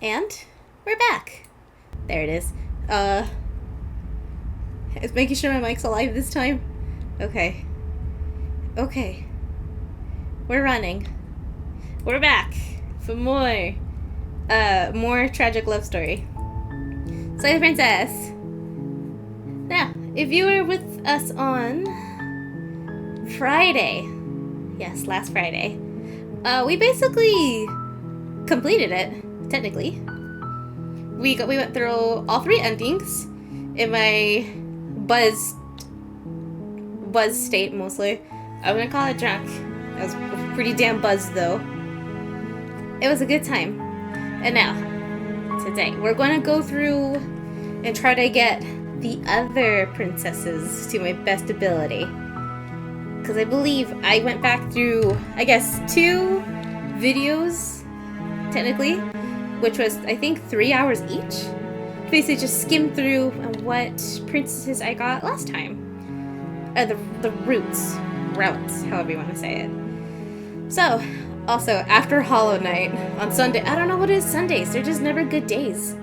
And we're back. There it is. It's making sure my mic's alive this time. Okay. We're running. We're back for more tragic love story. Slay the Princess. Now, if you were with us on Friday, yes, last Friday, we basically completed it. Technically, we went through all 3 endings in my buzz state mostly. I wouldn't call it drunk. I was pretty damn buzzed though. It was a good time. And now, today, we're going to go through and try to get the other princesses to my best ability. Because I believe I went back through, I guess, 2 videos, technically, which was, I think, 3 hours each. Basically just skimmed through what princesses I got last time. The routes, however you want to say it. So, also, after Hollow Knight on Sunday, I don't know what it is Sundays, they're just never good days.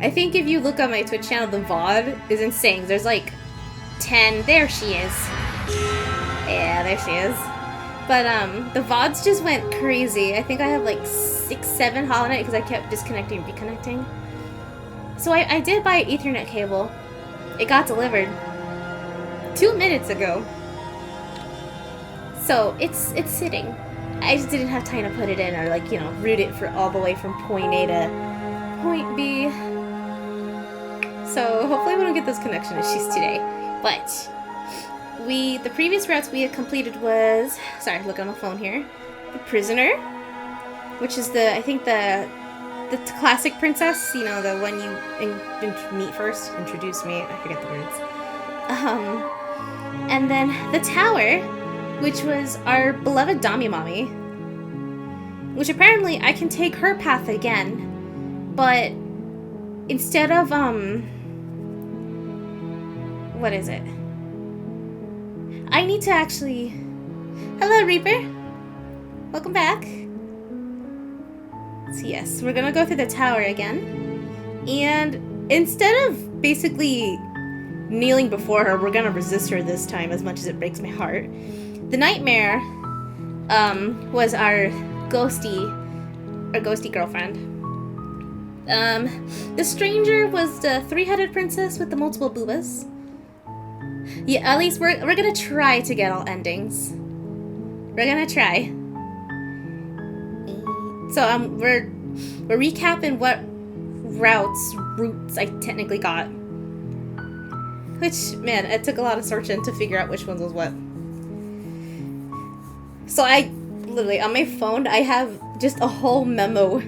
I think if you look on my Twitch channel, the VOD is insane. There's like 10, there she is. Yeah, there she is. But the VODs just went crazy. I think I have like 6, 7 Hollow Knight because I kept disconnecting and reconnecting. So I did buy an Ethernet cable. It got delivered 2 minutes ago. So it's sitting. I just didn't have time to put it in or like, you know, route it for all the way from point A to point B. So hopefully we don't get those connection issues today. But the previous routes we had completed was, sorry, look on my phone here, the Prisoner, which is I think the classic princess, you know, the one you meet first, introduce me, I forget the words. And then the Tower, which was our beloved Dami Mommy, which apparently I can take her path again, but instead of, what is it? I need to actually... Hello, Reaper! Welcome back. So yes, we're gonna go through the tower again. And instead of basically kneeling before her, we're gonna resist her this time as much as it breaks my heart. The Nightmare was our ghosty girlfriend. The Stranger was the 3-headed princess with the multiple boobas. Yeah, at least we're gonna try to get all endings. We're gonna try. So we're recapping what routes I technically got. Which, man, it took a lot of searching to figure out which ones was what. So I literally on my phone I have just a whole memo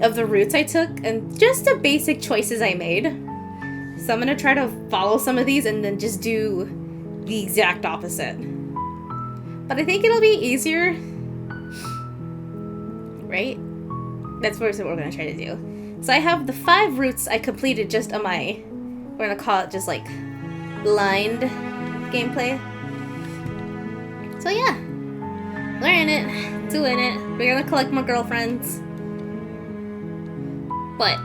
of the routes I took and just the basic choices I made. So I'm gonna try to follow some of these and then just do the exact opposite. But I think it'll be easier, right? That's what we're gonna try to do. So I have the 5 routes I completed just on my, we're gonna call it just like blind gameplay. So yeah, learning it, doing it. We're gonna collect more girlfriends. But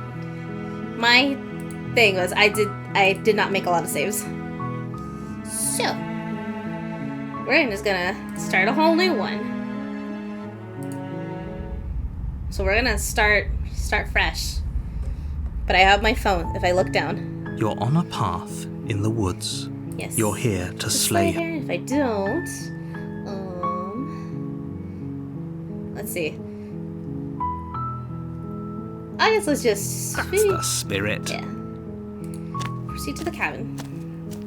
my thing was I did not make a lot of saves. So we're just gonna start a whole new one. So we're gonna start fresh. But I have my phone. If I look down, you're on a path in the woods. Yes. You're here to slay him. If I don't, let's see. I guess let's just. That's the spirit. Yeah. Proceed to the cabin.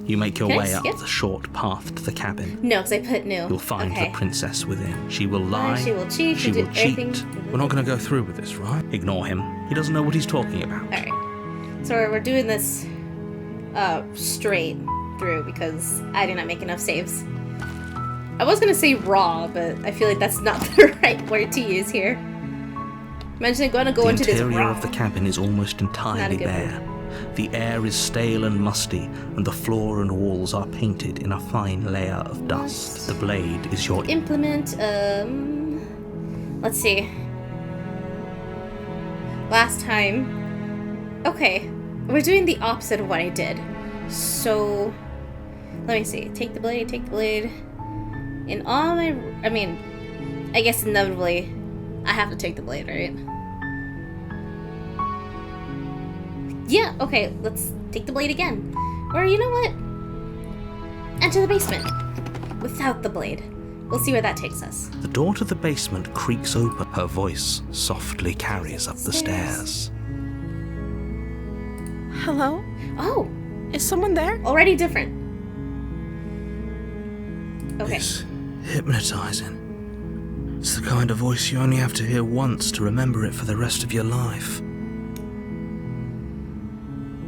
You make your way up the short path to the cabin. No, because I put new. You'll find the princess within. She will lie. She will cheat. She will cheat. We're not going to go through with this, right? Ignore him. He doesn't know what he's talking about. Alright. So we're doing this straight through because I did not make enough saves. I was going to say raw, but I feel like that's not the right word to use here. Imagine going to go into this raw. The interior of the cabin is almost entirely bare. The air is stale and musty, and the floor and walls are painted in a fine layer of dust. The blade is your implement. Let's see. last time... Okay, we're doing the opposite of what I did. So, let me see. Take the blade. In all my... I mean, I guess inevitably, I have to take the blade, right? Yeah, okay, let's take the blade again. Or you know what? Enter the basement. Without the blade. We'll see where that takes us. The door to the basement creaks open. Her voice softly carries up the stairs. Hello? Oh! Is someone there? Already different. Okay. It's hypnotizing. It's the kind of voice you only have to hear once to remember it for the rest of your life.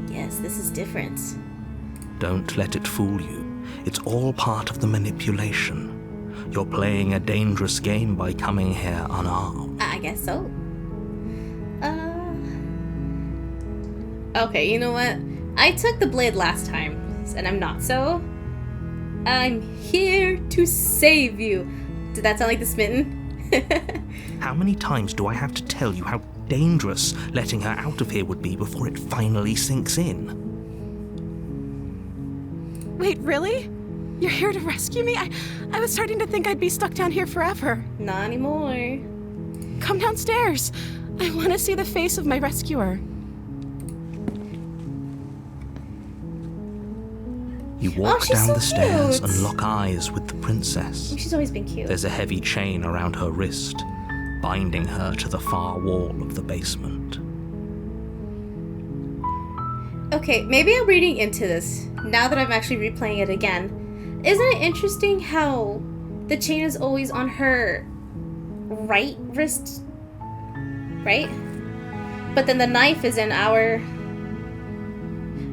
Yes, this is different. Don't let it fool you. It's all part of the manipulation. You're playing a dangerous game by coming here unarmed. I guess so. Okay, you know what? I took the blade last time, and I'm not, so... I'm here to save you. Did that sound like the Smitten? How many times do I have to tell you how dangerous letting her out of here would be before it finally sinks in? Wait, really? You're here to rescue me? I was starting to think I'd be stuck down here forever. Not anymore. Come downstairs. I want to see the face of my rescuer. You walk she's down so the stairs cute. and lock eyes with the princess. She's always been cute. There's a heavy chain around her wrist, binding her to the far wall of the basement. Okay, maybe I'm reading into this, now that I'm actually replaying it again. Isn't it interesting how the chain is always on her right wrist? Right? But then the knife is in our...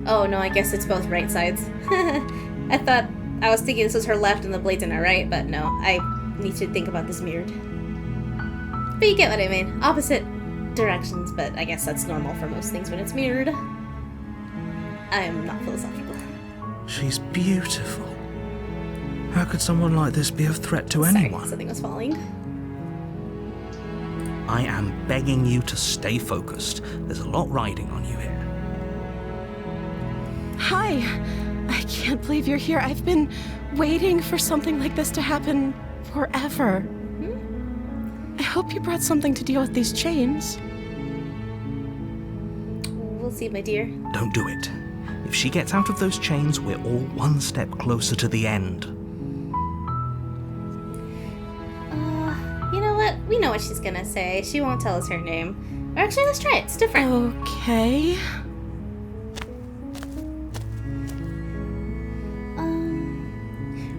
Oh no, I guess it's both right sides. I was thinking this was her left and the blade's in her right, but no, I need to think about this mirrored. But you get what I mean. Opposite directions, but I guess that's normal for most things when it's mirrored. I am not philosophical. She's beautiful. How could someone like this be a threat to Sorry, anyone? something was falling. I am begging you to stay focused. There's a lot riding on you here. Hi. I can't believe you're here. I've been waiting for something like this to happen forever. I hope you brought something to deal with these chains. We'll see, my dear. Don't do it. If she gets out of those chains, we're all one step closer to the end. You know what? We know what she's gonna say. She won't tell us her name. Or actually, let's try it. It's different. Okay.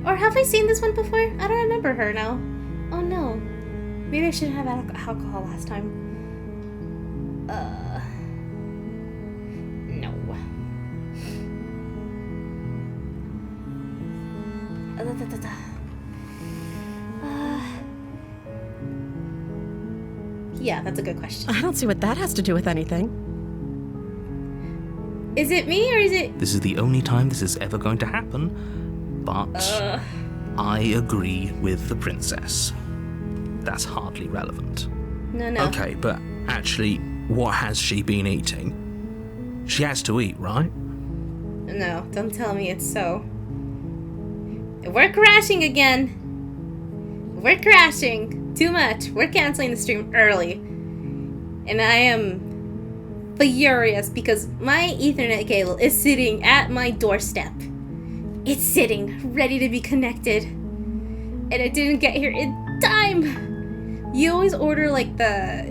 Or have I seen this one before? I don't remember her now. Oh no. Maybe I shouldn't have alcohol last time. No. Yeah, that's a good question. I don't see what that has to do with anything. Is it me or is it... This is the only time this is ever going to happen, but I agree with the princess. That's hardly relevant. No. Okay, but actually, what has she been eating? She has to eat, right? No, don't tell me it's so. We're crashing again. We're crashing. Too much. We're canceling the stream early. And I am furious because my Ethernet cable is sitting at my doorstep. It's sitting, ready to be connected. And it didn't get here in time. You always order like the,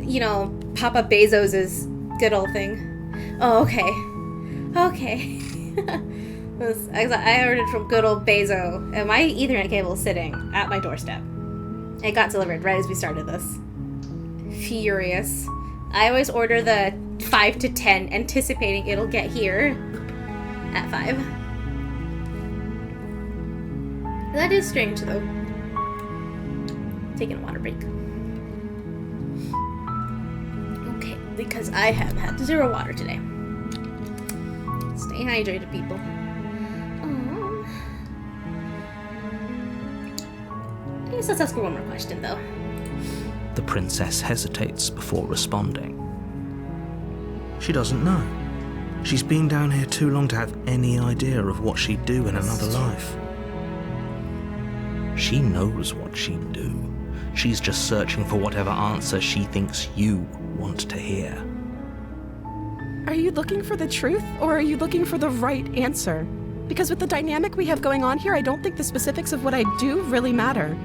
Papa Bezos's good old thing. Oh, okay. Okay. I ordered from good old Bezo, and my Ethernet cable is sitting at my doorstep. It got delivered right as we started this. Furious. I always order the 5 to 10, anticipating it'll get here at 5. That is strange, though. Taking a water break. Okay, because I have had 0 water today. Stay hydrated, people. I guess let's ask her one more question, though. The princess hesitates before responding. She doesn't know. She's been down here too long to have any idea of what she'd do in another life. She knows what she'd do. She's just searching for whatever answer she thinks you want to hear. Are you looking for the truth, or are you looking for the right answer? Because with the dynamic we have going on here, I don't think the specifics of what I do really matter.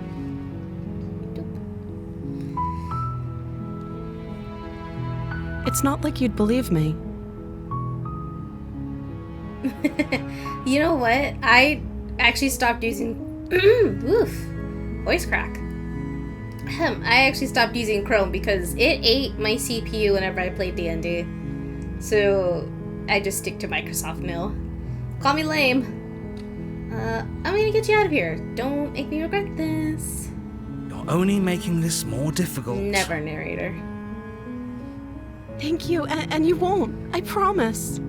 It's not like you'd believe me. You know what? I actually stopped using... Oof. Voice crack. I actually stopped using Chrome because it ate my CPU whenever I played D&D. So I just stick to Microsoft Mail. Call me lame. I'm gonna get you out of here. Don't make me regret this. You're only making this more difficult. Never, narrator. Thank you, and you won't. I promise.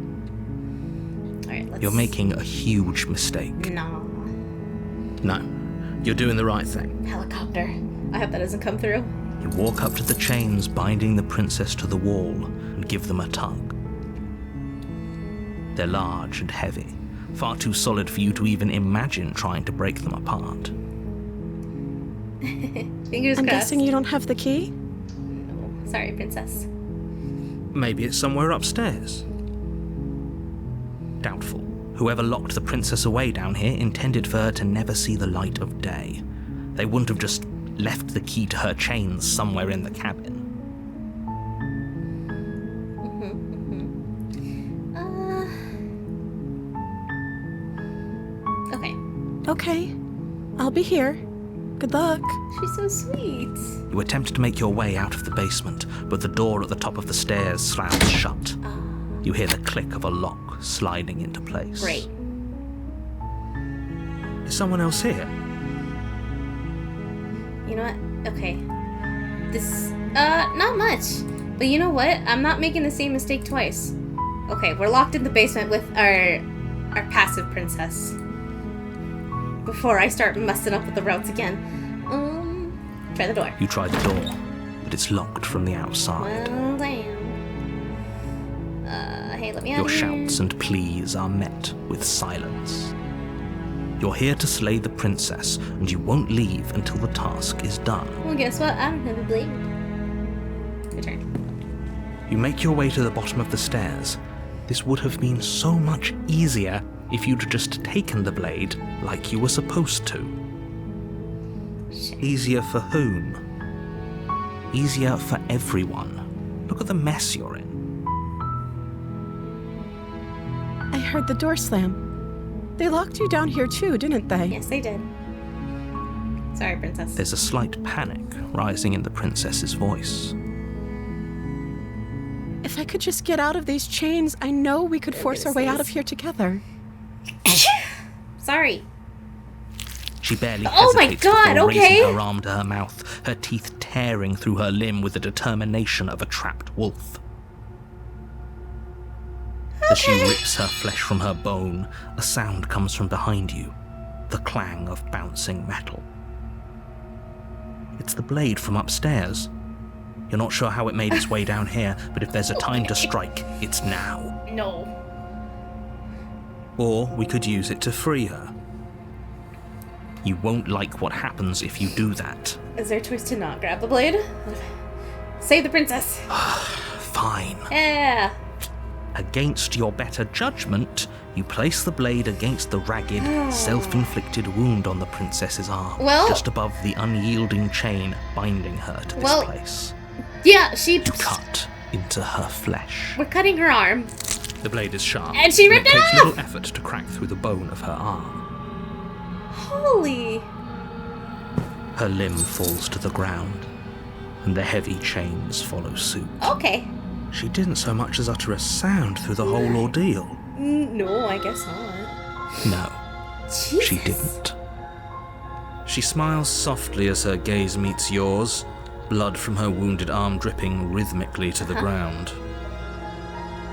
Alright, let's... You're making a huge mistake. No. No, you're doing the right thing. Helicopter. I hope that doesn't come through. You walk up to the chains binding the princess to the wall and give them a tug. They're large and heavy, far too solid for you to even imagine trying to break them apart. Fingers I'm crossed. guessing you don't have the key? No. Sorry, princess. Maybe it's somewhere upstairs. Doubtful. Whoever locked the princess away down here intended for her to never see the light of day. They wouldn't have just left the key to her chains somewhere in the cabin. Okay. Okay. I'll be here. Good luck. She's so sweet. You attempt to make your way out of the basement, but the door at the top of the stairs slams shut. You hear the click of a lock sliding into place. Great. Is someone else here? You know what? Okay. This, not much. But you know what? I'm not making the same mistake twice. Okay, we're locked in the basement with our passive princess. Before I start messing up with the routes again. Try the door. You try the door, but it's locked from the outside. Well, damn. Hey, let me out Your of here. shouts and pleas are met with silence. You're here to slay the princess, and you won't leave until the task is done. Well, guess what? I don't have a blade. Your turn. You make your way to the bottom of the stairs. This would have been so much easier if you'd just taken the blade like you were supposed to. Easier for whom? Easier for everyone. Look at the mess you're in. I heard the door slam. They locked you down here too, didn't they? Yes, they did. Sorry, princess. There's a slight panic rising in the princess's voice. If I could just get out of these chains, I know we could force our way out of here together. Sorry. She barely Oh my hesitates God, before okay. raising her arm to her mouth, her teeth tearing through her limb with the determination of a trapped wolf. As she rips her flesh from her bone, a sound comes from behind you, the clang of bouncing metal. It's the blade from upstairs. You're not sure how it made its way down here, but if there's a time to strike, it's now. No. Or we could use it to free her. You won't like what happens if you do that. Is there a choice to not grab the blade? Save the princess. Fine. Yeah. Against your better judgment, you place the blade against the ragged, self-inflicted wound on the princess's arm, Well- just above the unyielding chain binding her to this Well- place. Yeah, You cut into her flesh. we're cutting her arm. The blade is sharp, And she but ripped it it takes off! little effort to crack through the bone of her arm. Holy. Her limb falls to the ground, and the heavy chains follow suit. Okay. She didn't so much as utter a sound through the whole ordeal. No, I guess not. No, Jesus. she didn't. She smiles softly as her gaze meets yours, blood from her wounded arm dripping rhythmically to the ground.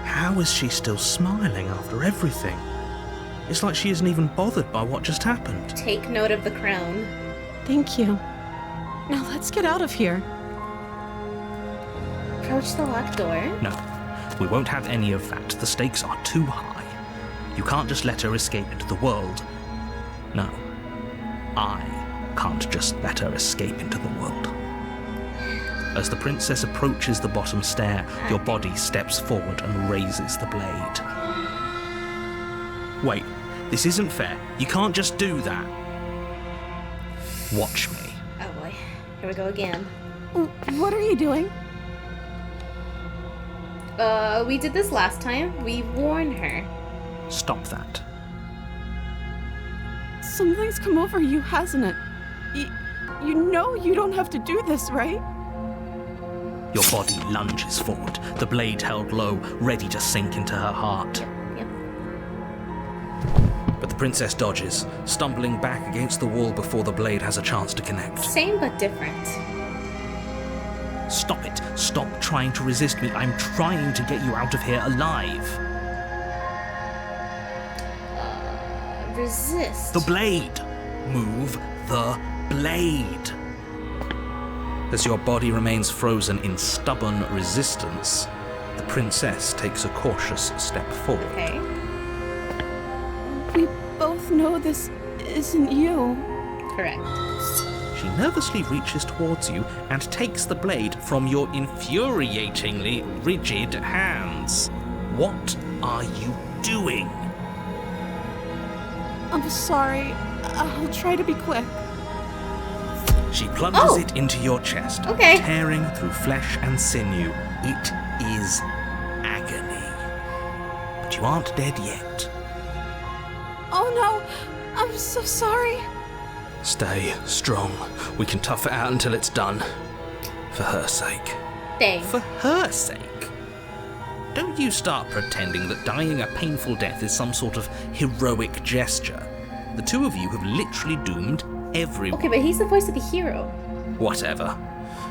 How is she still smiling after everything? It's like she isn't even bothered by what just happened. Take note of the crown. Thank you. Now let's get out of here. Approach the locked door. No, We won't have any of that. The stakes are too high. You can't just let her escape into the world. No. I can't just let her escape into the world. As the princess approaches the bottom stair, your body steps forward and raises the blade. Wait, this isn't fair. You can't just do that. Watch me. Oh boy. Here we go again. What are you doing? We did this last time. We warned her. Stop that. Something's come over you, hasn't it? You know you don't have to do this, right? Your body lunges forward, the blade held low, ready to sink into her heart. Yep. But the princess dodges, stumbling back against the wall before the blade has a chance to connect. Same but different. Stop it. Stop trying to resist me. I'm trying to get you out of here alive. Resist. The blade. Move the blade. As your body remains frozen in stubborn resistance, the princess takes a cautious step forward. Okay. We both know this isn't you. Correct. She nervously reaches towards you and takes the blade from your infuriatingly rigid hands. What are you doing? I'm sorry. I'll try to be quick. She plunges it into your chest, Okay. tearing through flesh and sinew. It is agony. But you aren't dead yet. Oh no, I'm so sorry. Stay strong. We can tough it out until it's done. For her sake. Dang. For her sake? Don't you start pretending that dying a painful death is some sort of heroic gesture. The two of you have literally doomed everyone. Okay, but he's the voice of the hero. Whatever.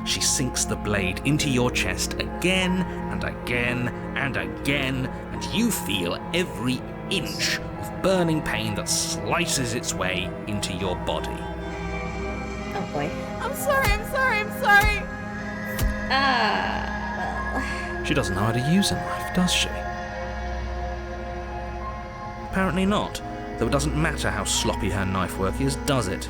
She sinks the blade into your chest again and again and again, and you feel every inch of burning pain that slices its way into your body. Oh boy. I'm sorry. Well. She doesn't know how to use a knife, does she? Apparently not, though it doesn't matter how sloppy her knife work is, does it?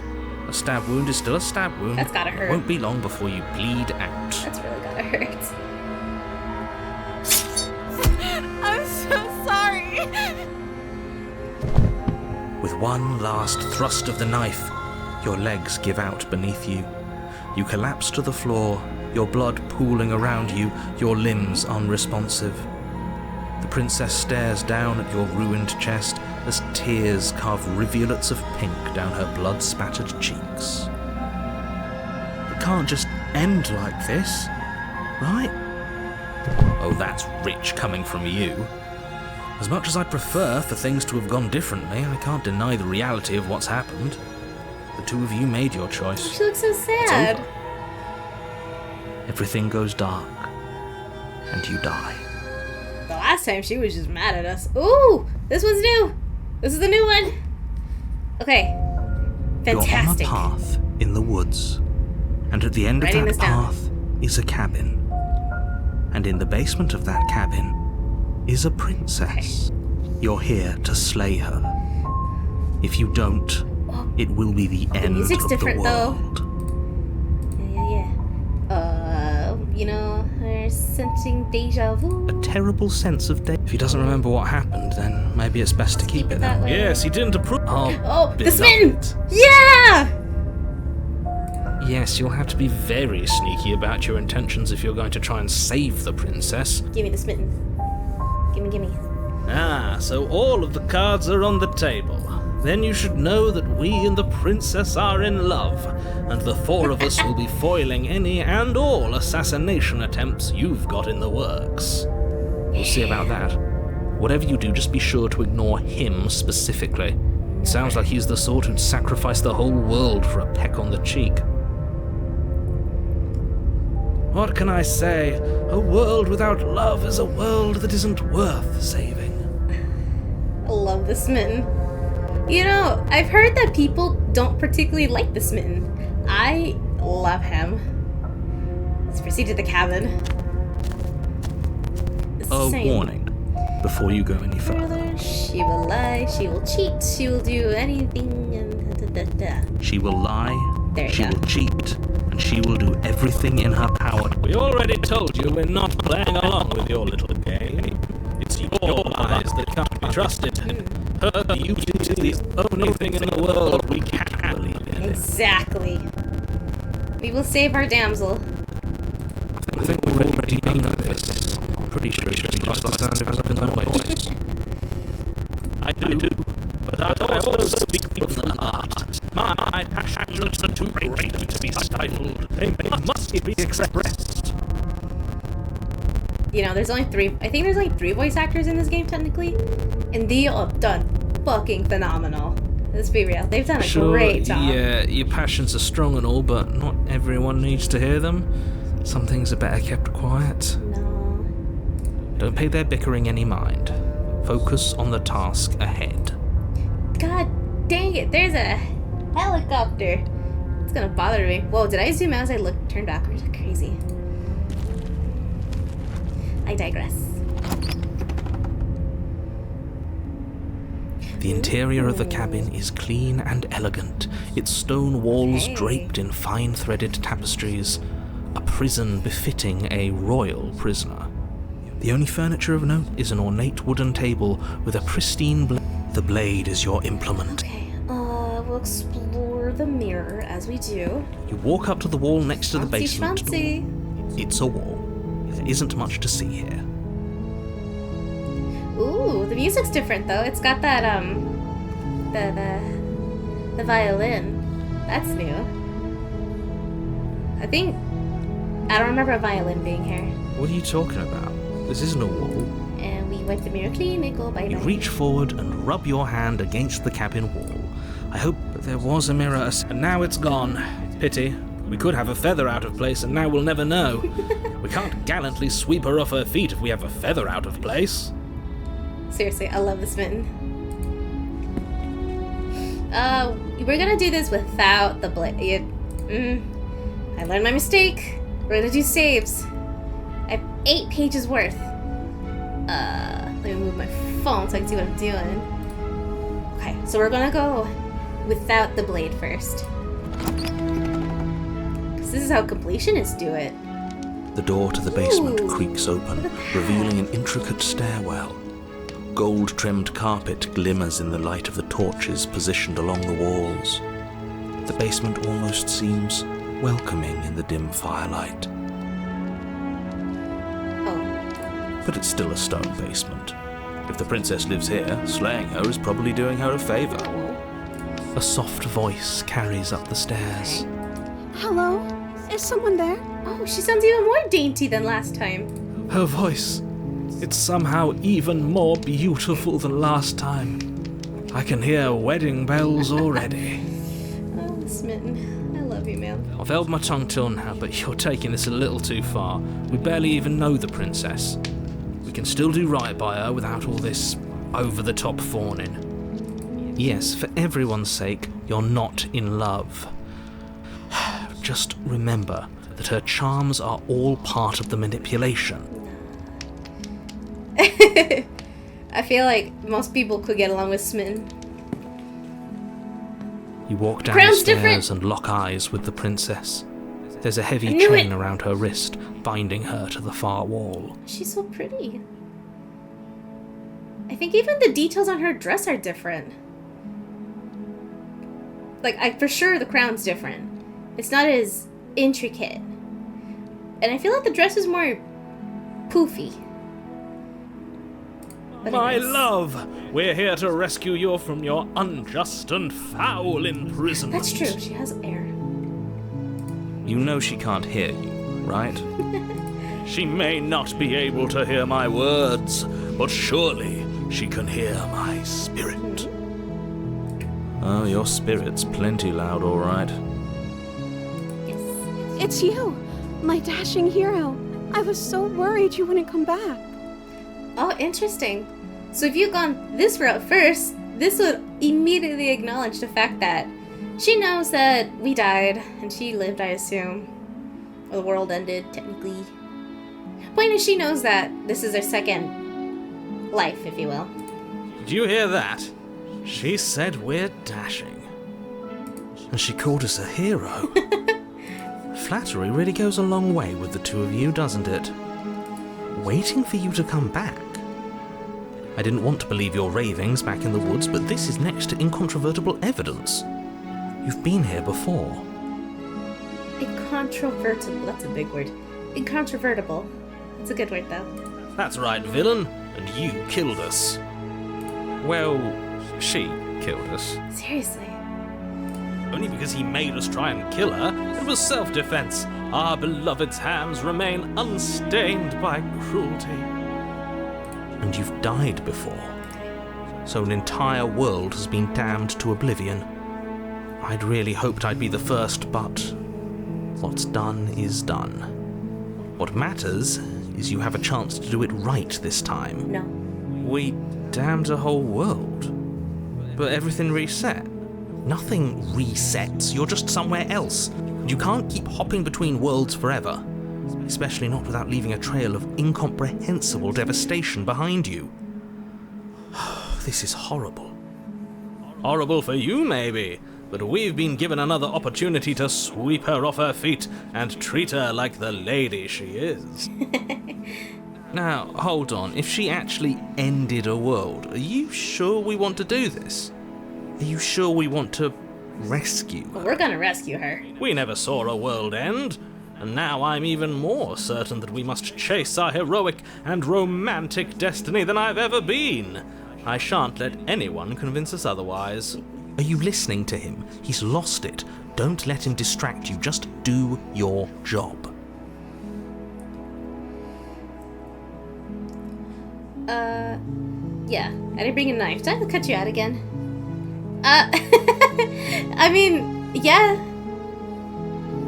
A stab wound is still a stab wound. That's gotta hurt. It won't be long before you bleed out. That's really gotta hurt. I'm so sorry. With one last thrust of the knife, your legs give out beneath you. You collapse to the floor, your blood pooling around you, your limbs unresponsive. The princess stares down at your ruined chest as tears carve rivulets of pink down her blood-spattered cheeks. It can't just end like this, right? Oh, that's rich coming from you. As much as I'd prefer for things to have gone differently, I can't deny the reality of what's happened. The two of you made your choice. She looks so sad. It's over. Everything goes dark, and you die. The last time she was just mad at us. Ooh, this one's new. This is the new one. Okay. Fantastic. You're on a path in the woods, and at the end Writing of this that down. path is a cabin. And in the basement of that cabin is a princess. You're here to slay her. If you don't, it will be the end music's of different, the though. world. Yeah. You know, her sensing deja vu. A terrible sense of If he doesn't remember what happened, then maybe it's best to keep it that that way. way. Yes, he didn't approve. Oh, the beloved. smitten! Yeah! Yes, you'll have to be very sneaky about your intentions if you're going to try and save the princess. Give me the smitten. Gimme. Ah, so all of the cards are on the table. Then you should know that we and the princess are in love, and the four of us will be foiling any and all assassination attempts you've got in the works. We'll see about that. Whatever you do, just be sure to ignore him specifically. It sounds like he's the sort who'd sacrifice the whole world for a peck on the cheek. What can I say? A world without love is a world that isn't worth saving. I love the smitten. You know, I've heard that people don't particularly like the smitten. I love him. Let's proceed to the cabin. insane. warning before you go any further. Further, she will lie, she will cheat, she will do anything, and da. She will lie, There you she go. will cheat, and she will do everything in her power. We already told you we're not playing along with your little game. It's your lies that can't be trusted. Her beauty is the only thing in the world we can't believe in. Exactly. We will save our damsel. I think we've already done this. I'm pretty sure she just the sound of us in the voice. I do, but I also speak from the heart. My passions are too great to be stifled. They must be expressed. You know, there's only three. I think there's like 3 voice actors in this game technically, and they all have done fucking phenomenal. Let's be real. They've done a great job. Yeah, your passions are strong and all, but not everyone needs to hear them. Some things are better kept quiet. No. Don't pay their bickering any mind. Focus on the task ahead. God dang it! There's a helicopter. It's gonna bother me. Whoa! Did I zoom out as I turned backwards? Crazy. I digress. The interior of the cabin is clean and elegant, its stone walls Okay. draped in fine threaded tapestries, a prison befitting a royal prisoner. The only furniture of note is an ornate wooden table with a pristine blade. The blade is your implement. Okay. We'll explore the mirror as we do. You walk up to the wall next to the Fancy basement schmancy. door. It's a wall. There isn't much to see here. Ooh, the music's different though. It's got that the violin. That's new. I don't remember a violin being here. What are you talking about? This isn't a wall. And we wipe the mirror clean and go bye You bye. reach forward and rub your hand against the cabin wall. I hope that there was a mirror, and now it's gone. Pity. We could have a feather out of place, and now we'll never know. We can't gallantly sweep her off her feet if we have a feather out of place. Seriously, I love this mitten. We're gonna do this without the blade. I learned my mistake. We're gonna do saves. I have 8 pages worth. Let me move my phone so I can see what I'm doing. Okay, so we're gonna go without the blade first. 'Cause this is how completionists do it. The door to the basement Ooh, creaks open, look at that. revealing an intricate stairwell. Gold-trimmed carpet glimmers in the light of the torches positioned along the walls. The basement almost seems welcoming in the dim firelight, Oh, but it's still a stone basement. If the princess lives here, slaying her is probably doing her a favor. A soft voice carries up the stairs. Hello? Is someone there? oh, she sounds even more dainty than last time. Her voice, it's somehow even more beautiful than last time. I can hear wedding bells already. Oh, Smitten, I love you, man. I've held my tongue till now, but you're taking this a little too far. We barely even know the princess. We can still do right by her without all this over-the-top fawning. Yes, for everyone's sake, you're not in love. Just remember that her charms are all part of the manipulation. I feel like most people could get along with Smitten. You walk down the Crown's stairs different. and lock eyes with the princess. There's a I heavy knew chain it. around her wrist, binding her to the far wall. She's so pretty. I think even the details on her dress are different. Like, for sure the crown's different. It's not as intricate. And I feel like the dress is more poofy. But My anyways. love, we're here to rescue you from your unjust and foul imprisonment. That's true, she has air. You know she can't hear you, right? She may not be able to hear my words, but surely she can hear my spirit. Oh, your spirit's plenty loud, all right. Yes. It's you, my dashing hero. I was so worried you wouldn't come back. Oh, interesting. So if you'd gone this route first, this would immediately acknowledge the fact that she knows that we died, and she lived, I assume. Or the world ended, technically. Point is, she knows that this is her second life, if you will. Did you hear that? She said we're dashing. And she called us a hero. Flattery really goes a long way with the two of you, doesn't it? Waiting for you to come back. I didn't want to believe your ravings back in the woods, but this is next to incontrovertible evidence. You've been here before. Incontrovertible. That's a big word. Incontrovertible. That's a good word, though. That's right, villain. And you killed us. Well, she killed us. Seriously. Only because he made us try and kill her. It was self-defense. Our beloved's hands remain unstained by cruelty. And you've died before. So an entire world has been damned to oblivion. I'd really hoped I'd be the first, but what's done is done. What matters is you have a chance to do it right this time. No. We damned a whole world. But everything reset. Nothing resets, you're just somewhere else. You can't keep hopping between worlds forever. Especially not without leaving a trail of incomprehensible devastation behind you. This is horrible. Horrible for you, maybe, but we've been given another opportunity to sweep her off her feet and treat her like the lady she is. Now, hold on. If she actually ended a world, are you sure we want to do this? Are you sure we want to rescue her? Well, we're gonna rescue her. We never saw a world end, and now I'm even more certain that we must chase our heroic and romantic destiny than I've ever been. I shan't let anyone convince us otherwise. Are you listening to him? He's lost it. Don't let him distract you. Just do your job. Yeah. I didn't bring a knife. Do I have to cut you out again? I mean, yeah.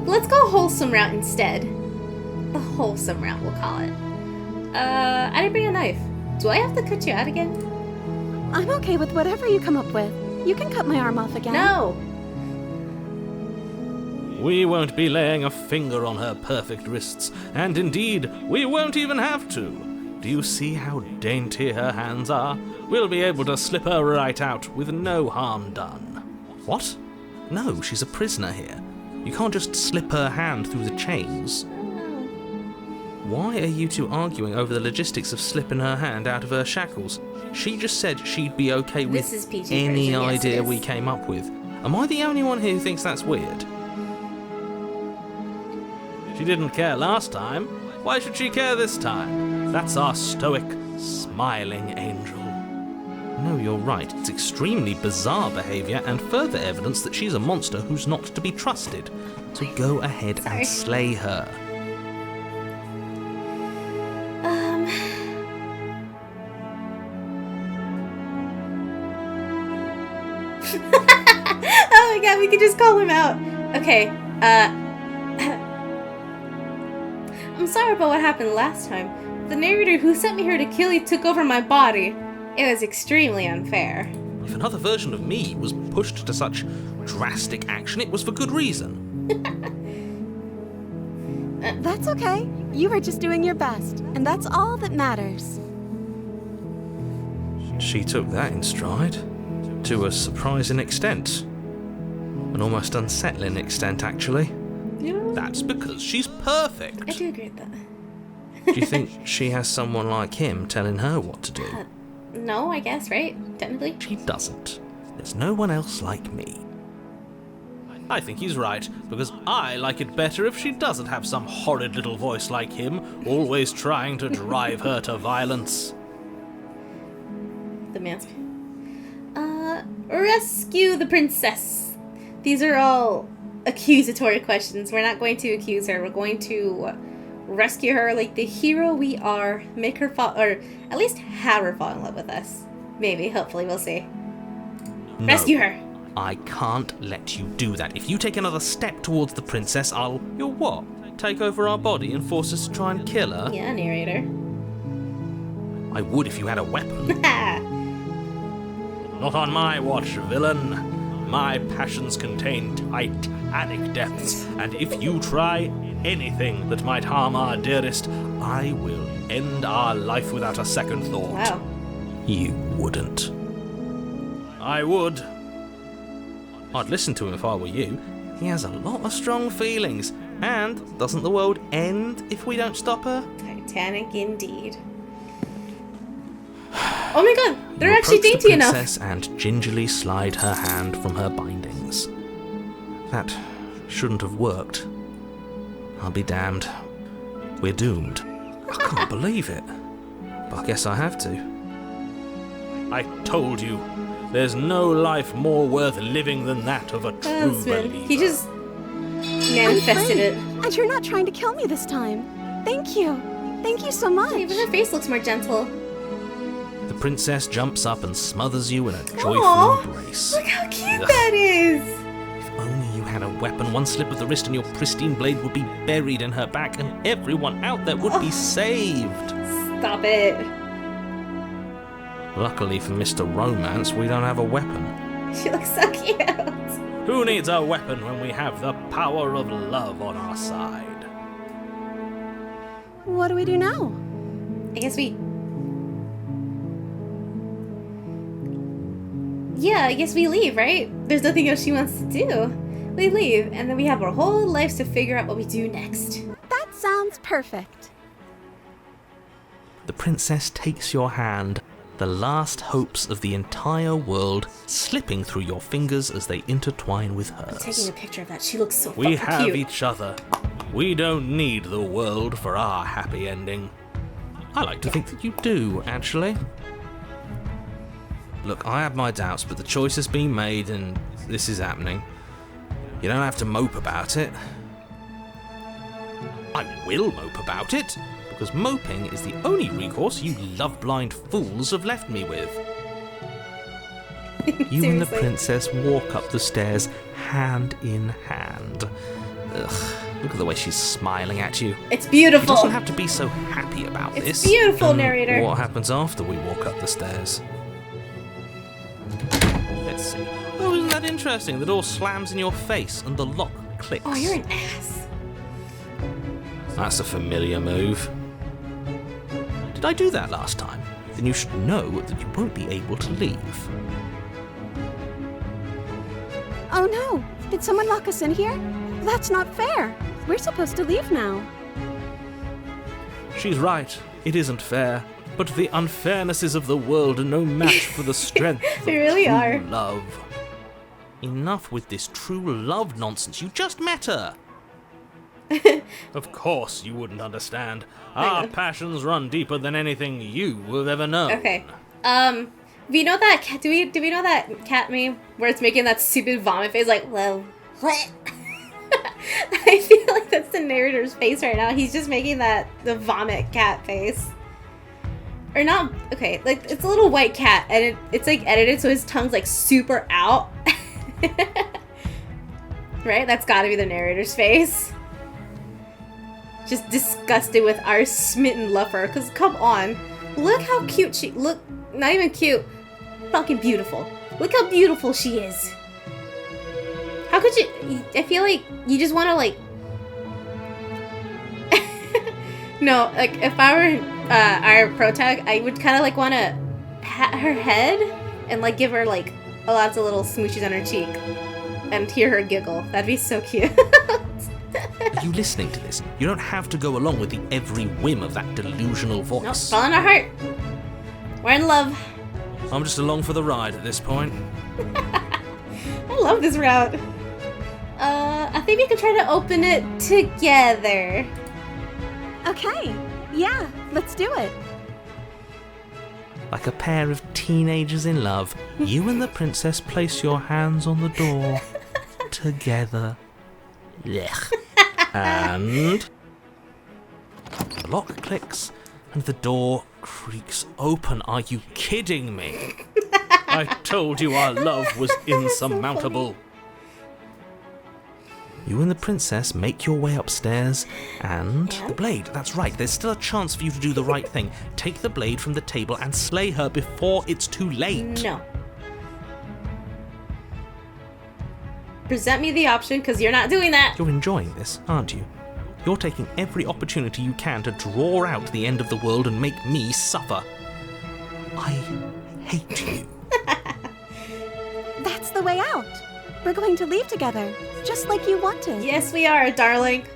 Let's go wholesome route instead. The wholesome route, we'll call it. I didn't bring a knife. Do I have to cut you out again? I'm okay with whatever you come up with. You can cut my arm off again. No. We won't be laying a finger on her perfect wrists, and indeed, we won't even have to. Do you see how dainty her hands are? We'll be able to slip her right out with no harm done. What? No, she's a prisoner here. You can't just slip her hand through the chains. Why are you two arguing over the logistics of slipping her hand out of her shackles? She just said she'd be okay This with is PG any version, yes, it idea is. we came up with. Am I the only one here who thinks that's weird? She didn't care last time. Why should she care this time? That's our stoic, smiling angel. No, you're right. It's extremely bizarre behaviour and further evidence that she's a monster who's not to be trusted. So go ahead Sorry. and slay her. Oh my god, we could just call him out. Okay, I'm sorry about what happened last time. The narrator who sent me here to kill you took over my body. It was extremely unfair. If another version of me was pushed to such drastic action, it was for good reason. That's okay. You were just doing your best, and that's all that matters. She took that in stride. To a surprising extent. An almost unsettling extent, actually. Yeah. That's because she's perfect. I do agree with that. Do you think she has someone like him telling her what to do? No, I guess, right? Technically. She doesn't. There's no one else like me. I think he's right, because I like it better if she doesn't have some horrid little voice like him, always trying to drive her to violence. The man's... rescue the princess. These are all accusatory questions. We're not going to accuse her. We're going to rescue her like the hero we are. Make her fall, or at least have her fall in love with us. Maybe, hopefully, we'll see. No, Rescue her. I can't let you do that. If you take another step towards the princess, You'll what? Take over our body and force us to try and kill her? Yeah, narrator. I would if you had a weapon. Ha! Not on my watch, villain. My passions contain titanic depths, and if you try anything that might harm our dearest, I will end our life without a second thought. Wow. You wouldn't. I would. I'd listen to him if I were you. He has a lot of strong feelings. And doesn't the world end if we don't stop her? Titanic indeed. Oh my god, they're You actually approach dainty the enough. princess and gingerly slide her hand from her bindings. That shouldn't have worked. I'll be damned. We're doomed. I can't believe it. But I guess I have to. I told you, there's no life more worth living than that of a true Husband. believer. He just I'm manifested free, it. and you're not trying to kill me this time. Thank you. Thank you so much. Even her face looks more gentle. The princess jumps up and smothers you in a joyful Aw, embrace. look how cute Ugh. that is. If only you had a weapon, one slip of the wrist and your pristine blade would be buried in her back and everyone out there would be saved. Stop it. Luckily for Mr. Romance, we don't have a weapon. She looks so cute. Who needs a weapon when we have the power of love on our side? What do we do now? I guess we... Yeah, I guess we leave, right? There's nothing else she wants to do. We leave, and then we have our whole lives to figure out what we do next. That sounds perfect. The princess takes your hand, the last hopes of the entire world slipping through your fingers as they intertwine with hers. Taking a picture of that, she looks so We fucking have cute. each other. We don't need the world for our happy ending. I like to think that you do, actually. Look, I have my doubts, but the choice has been made and this is happening. You don't have to mope about it. I will mope about it, because moping is the only recourse you love-blind fools have left me with. You and the Seriously. princess walk up the stairs, hand in hand. Ugh, look at the way she's smiling at you. It's She beautiful. doesn't have to be so happy about It's this. beautiful, narrator. What happens after we walk up the stairs? Let's see. Oh, isn't that interesting? The door slams in your face and the lock clicks. Oh, you're an ass. That's a familiar move. Did I do that last time? Then you should know that you won't be able to leave. Oh no! Did someone lock us in here? That's not fair. We're supposed to leave now. She's right. It isn't fair. But the unfairnesses of the world are no match for the strength of They really true are. love. Enough with this true love nonsense. You just met her. Of course you wouldn't understand. I Our know. passions run deeper than anything you have ever known. Okay. We know that cat. Do we know that cat meme where it's making that stupid vomit face? Like, well, what? I feel like that's the narrator's face right now. He's just making the vomit cat face. Or not. Okay, like it's a little white cat, and it's like edited so his tongue's like super out. Right? That's got to be the narrator's face. Just disgusted with our smitten lover. Cause come on, look how cute she look. Not even cute, fucking beautiful. Look how beautiful she is. How could you? I feel like you just want to like. No, like if I were our protag, I would kind of like want to pat her head and like give her like lots of little smooches on her cheek and hear her giggle. That'd be so cute. Are you listening to this? You don't have to go along with the every whim of that delusional Nope, voice. fall in our heart. We're in love. I'm just along for the ride at this point. I love this route. I think we can try to open it together. Okay. Yeah, let's do it. Like a pair of teenagers in love, you and the princess place your hands on the door together. Blech. And the lock clicks and the door creaks open. Are you kidding me? I told you our love was insurmountable. You and the princess make your way upstairs and... Yeah. The blade, that's right, there's still a chance for you to do the right thing. Take the blade from the table and slay her before it's too late. No. Present me the option, because you're not doing that. You're enjoying this, aren't you? You're taking every opportunity you can to draw out the end of the world and make me suffer. I hate you. That's the way out. We're going to leave together, just like you wanted. Yes, we are, darling.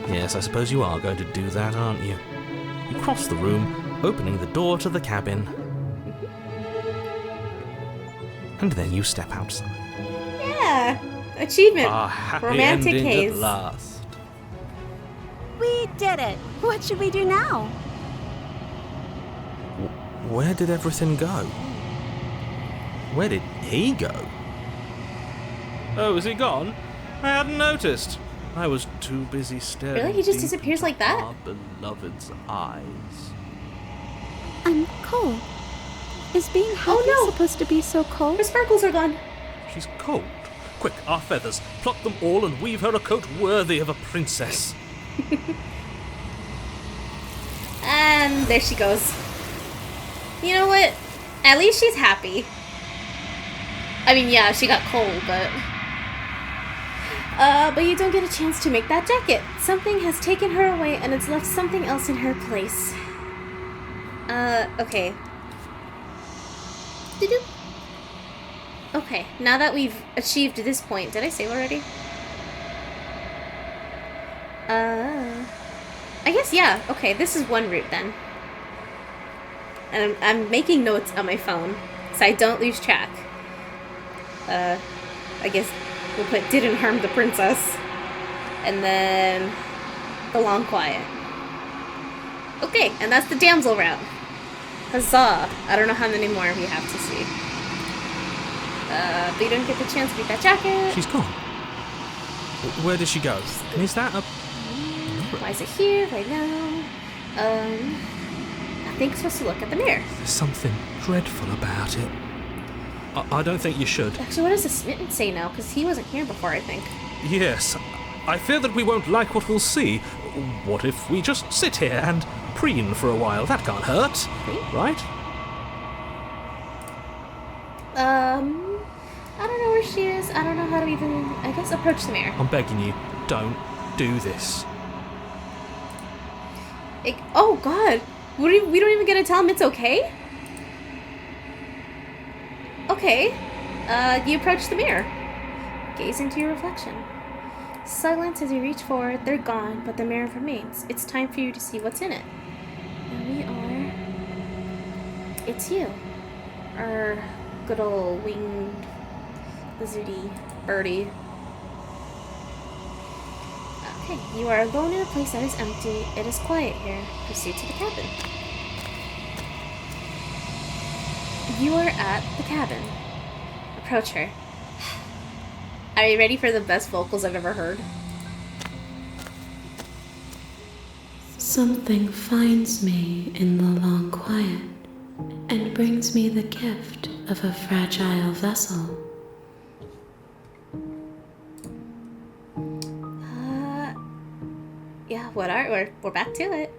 Yes, I suppose you are going to do that, aren't you? You cross the room, opening the door to the cabin. And then you step outside. Yeah. Achievement. A happy Romantic ending haze. at last. We did it. What should we do now? Where did everything go? Where did he go? Oh, is he gone? I hadn't noticed. I was too busy staring. Really? He just deep disappears like that? Our beloved's eyes. I'm cold. Is being happy no. supposed to be so cold? Her sparkles are gone. She's cold. Quick, our feathers. Pluck them all and weave her a coat worthy of a princess. And there she goes. You know what? At least she's happy. I mean, yeah, she got cold, but you don't get a chance to make that jacket. Something has taken her away and it's left something else in her place. Okay. Doo-doo. Okay, now that we've achieved this point, did I save already? I guess, yeah. Okay, this is one route then. And I'm making notes on my phone, so I don't lose track. I guess we'll put didn't harm the princess. And then the long quiet. Okay, and that's the damsel route. Huzzah! I don't know how many more we have to see. But you don't get the chance to read that jacket. She's gone. Where did she go? And is that a... Why is it here right now? I think I'm supposed to look at the mirror. There's something dreadful about it. I don't think you should. Actually, what does the smitten say now? Because he wasn't here before, I think. Yes. I fear that we won't like what we'll see. What if we just sit here and preen for a while? That can't hurt. Preen? Right? I don't know where she is. I don't know how to even, I guess, approach the mirror. I'm begging you, don't do this. Oh, God. We don't even get to tell him it's okay? Okay. You approach the mirror. Gaze into your reflection. Silence as you reach forward. They're gone, but the mirror remains. It's time for you to see what's in it. And we are... It's you. Our good old winged, lizardy, birdie. Okay, you are alone in a place that is empty. It is quiet here. Proceed to the cabin. You are at the cabin. Approach her. Are you ready for the best vocals I've ever heard? Something finds me in the long quiet and brings me the gift of a fragile vessel. Yeah, what are we're back to it.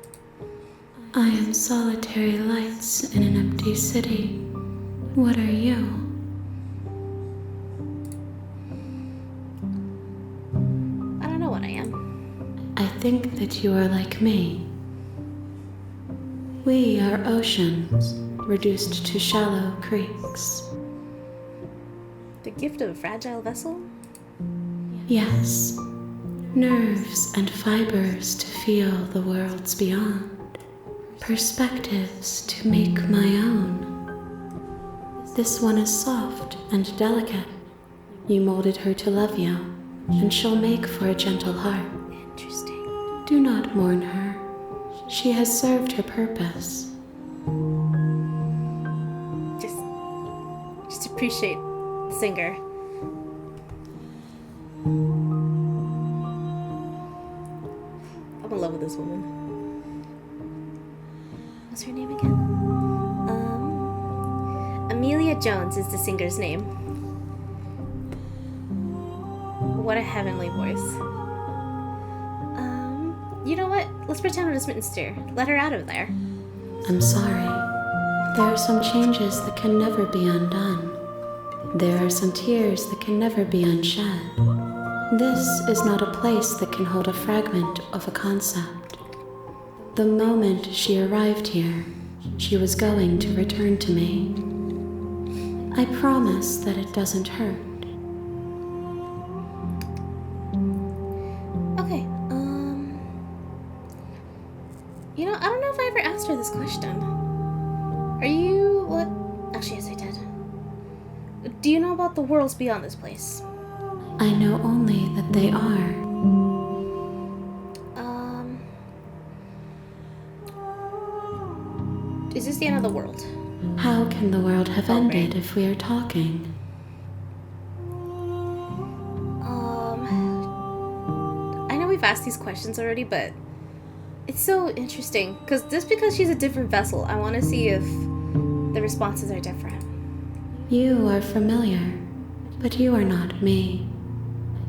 I am solitary lights in an empty city. What are you? I don't know what I am. I think that you are like me. We are oceans, reduced to shallow creeks. The gift of a fragile vessel? Yes, nerves and fibers to feel the worlds beyond. Perspectives to make my own. This one is soft and delicate. You molded her to love you, and she'll make for a gentle heart. Interesting. Do not mourn her. She has served her purpose. Just appreciate the singer. I'm in love with this woman. What's her name again? Amelia Jones is the singer's name. What a heavenly voice. You know what? Let's pretend we're the smitten steer. Let her out of there. I'm sorry. There are some changes that can never be undone. There are some tears that can never be unshed. This is not a place that can hold a fragment of a concept. The moment she arrived here, she was going to return to me. I promise that it doesn't hurt. Okay, you know, I don't know if I ever asked her this question. Are you what? Actually, yes, I did. Do you know about the worlds beyond this place? I know only that they are. Is this the end of the world? How can the world have Oh, ended right. if we are talking? I know we've asked these questions already, but it's so interesting because she's a different vessel, I want to see if the responses are different. You are familiar, but you are not me.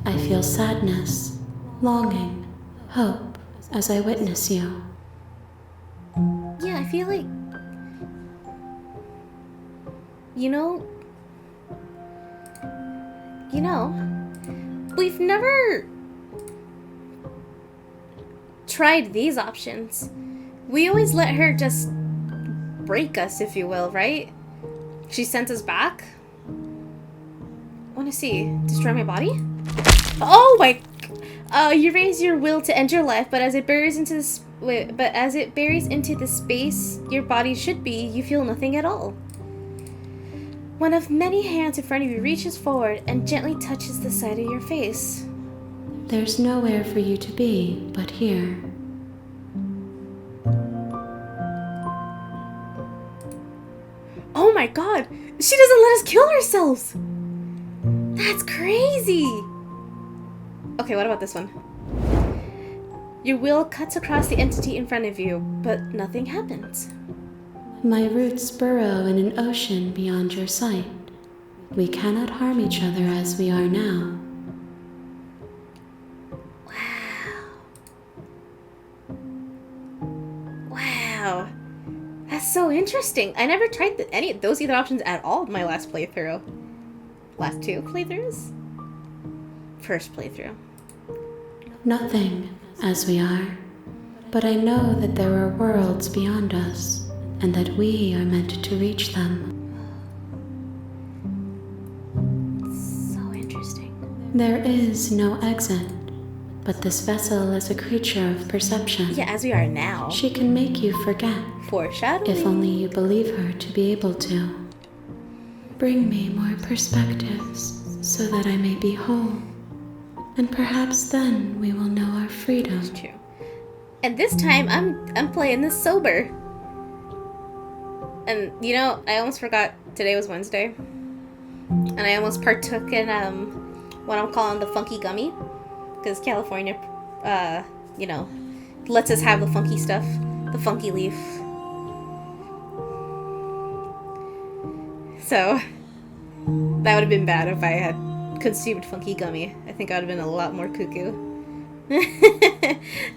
I feel sadness, longing, hope as I witness you. Yeah, I feel like, you know, we've never tried these options. We always let her just break us, if you will, right? She sent us back. I want to see. Destroy my body? Oh my! You raise your will to end your life, but as it buries into this, the space your body should be, you feel nothing at all. One of many hands in front of you reaches forward and gently touches the side of your face. There's nowhere for you to be but here. Oh my god! She doesn't let us kill ourselves! That's crazy! Okay, what about this one? Your will cuts across the entity in front of you, but nothing happens. My roots burrow in an ocean beyond your sight. We cannot harm each other as we are now. Wow. That's so interesting. I never tried any of those either options at all in my last playthrough. Last two playthroughs? First playthrough. Nothing as we are, but I know that there are worlds beyond us, and that we are meant to reach them. So interesting. There is no exit, but this vessel is a creature of perception. Yeah, as we are now. She can make you forget, Foreshadowing. if only you believe her to be able to. Bring me more perspectives, so that I may be whole, and perhaps then we will know our freedom. That's true. And this time, I'm playing this sober. And, you know, I almost forgot today was Wednesday. And I almost partook in, what I'm calling the funky gummy. Because California, you know, lets us have the funky stuff. The funky leaf. So, that would have been bad if I had consumed funky gummy. I think I would have been a lot more cuckoo.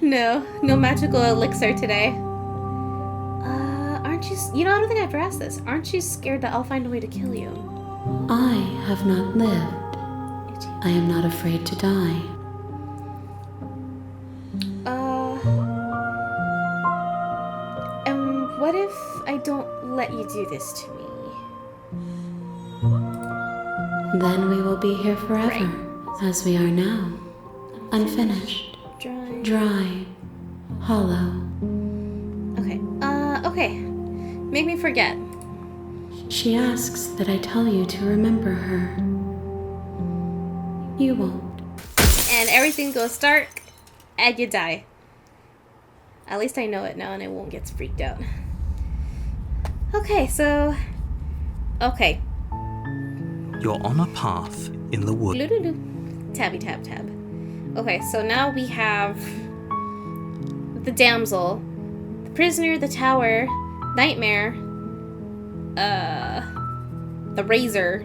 No magical elixir today. Aren't you... You know, I don't think I've ever asked this. Aren't you scared that I'll find a way to kill you? I have not lived. I am not afraid to die. And what if I don't let you do this to me? Then we will be here forever, as we are now. Unfinished, dry, hollow. Okay. Make me forget. She asks that I tell you to remember her. You won't. And everything goes dark, and you die. At least I know it now, and I won't get freaked out. Okay, so... Okay. You're on a path in the wood. Tabby tab tab. Okay, so now we have the damsel, the prisoner, the tower, nightmare, the razor,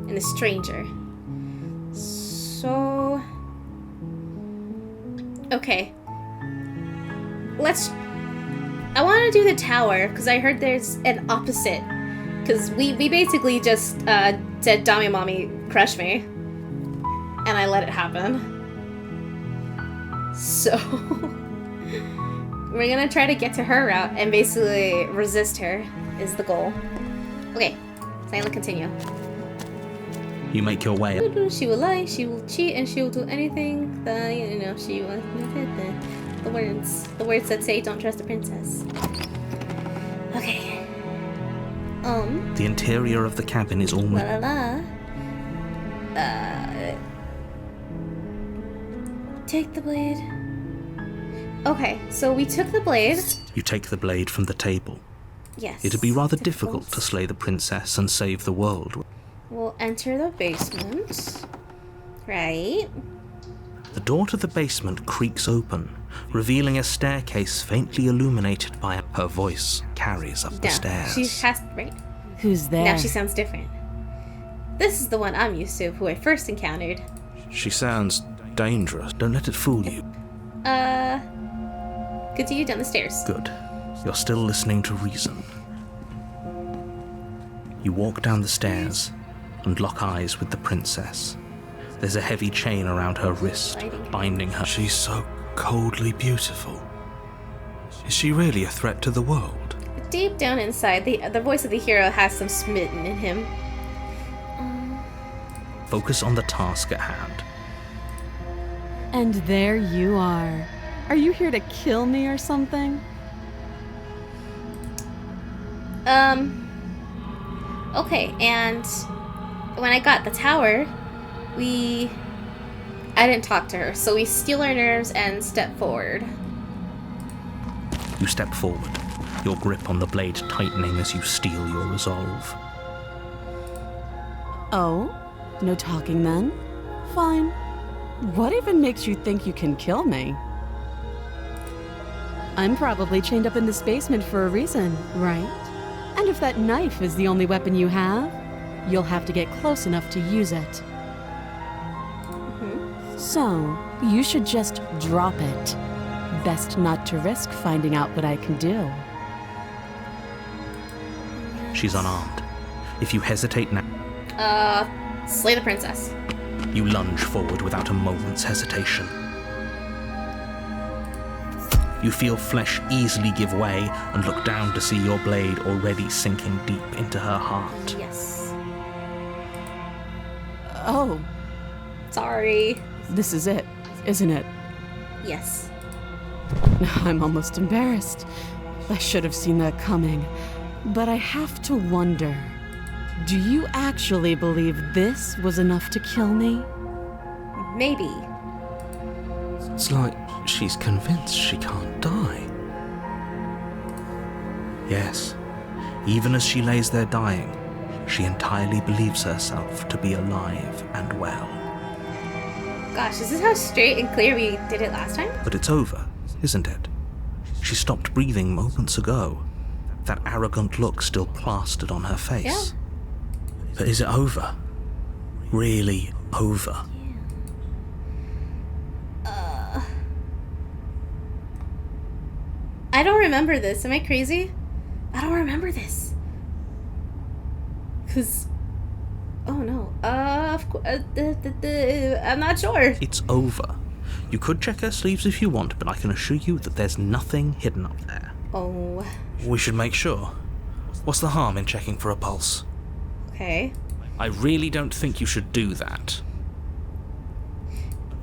and the stranger. So, okay. I want to do the tower because I heard there's an opposite. Because we basically just said Dami Mommy crush me. And I let it happen. So we're gonna try to get to her route and basically resist her is the goal. Okay, silent continue. You make your way. She will lie, she will cheat, and she will do anything that, you know, she will. The words that say don't trust a princess. Okay. The interior of the cabin is almost. Take the blade. Okay, so we took the blade. You take the blade from the table. Yes. It'd be rather difficult to slay the princess and save the world. We'll enter the basement. Right. The door to the basement creaks open, revealing a staircase faintly illuminated by her voice carries up the stairs. She has, right? Who's there? Now she sounds different. This is the one I'm used to, who I first encountered. She sounds dangerous. Don't let it fool you. Continue down the stairs. Good. You're still listening to reason. You walk down the stairs and lock eyes with the princess. There's a heavy chain around her wrist, binding her. She's so coldly beautiful. Is she really a threat to the world? Deep down inside, the voice of the hero has some smitten in him. Focus on the task at hand. And there you are. Are you here to kill me or something? Okay, and when I got the tower, I didn't talk to her, so we steel our nerves and step forward. You step forward, your grip on the blade tightening as you steel your resolve. Oh? No talking then? Fine. What even makes you think you can kill me? I'm probably chained up in this basement for a reason, right? And if that knife is the only weapon you have, you'll have to get close enough to use it. So, you should just drop it. Best not to risk finding out what I can do. She's unarmed. If you hesitate now, Slay the princess. you lunge forward without a moment's hesitation. You feel flesh easily give way and look down to see your blade already sinking deep into her heart. Yes. Oh, Sorry. this is it, isn't it? Yes. I'm almost embarrassed. I should have seen that coming. But I have to wonder, do you actually believe this was enough to kill me? Maybe. It's like she's convinced she can't die. Yes, even as she lays there dying, she entirely believes herself to be alive and well. Gosh, is this how straight and clear we did it last time? But it's over, isn't it? She stopped breathing moments ago. That arrogant look still plastered on her face. Yeah. But is it over? Really over? I don't remember this. Am I crazy? I don't remember this. Cause, oh no. I'm not sure. It's over. You could check her sleeves if you want, but I can assure you that there's nothing hidden up there. Oh. We should make sure. What's the harm in checking for a pulse? Okay. I really don't think you should do that.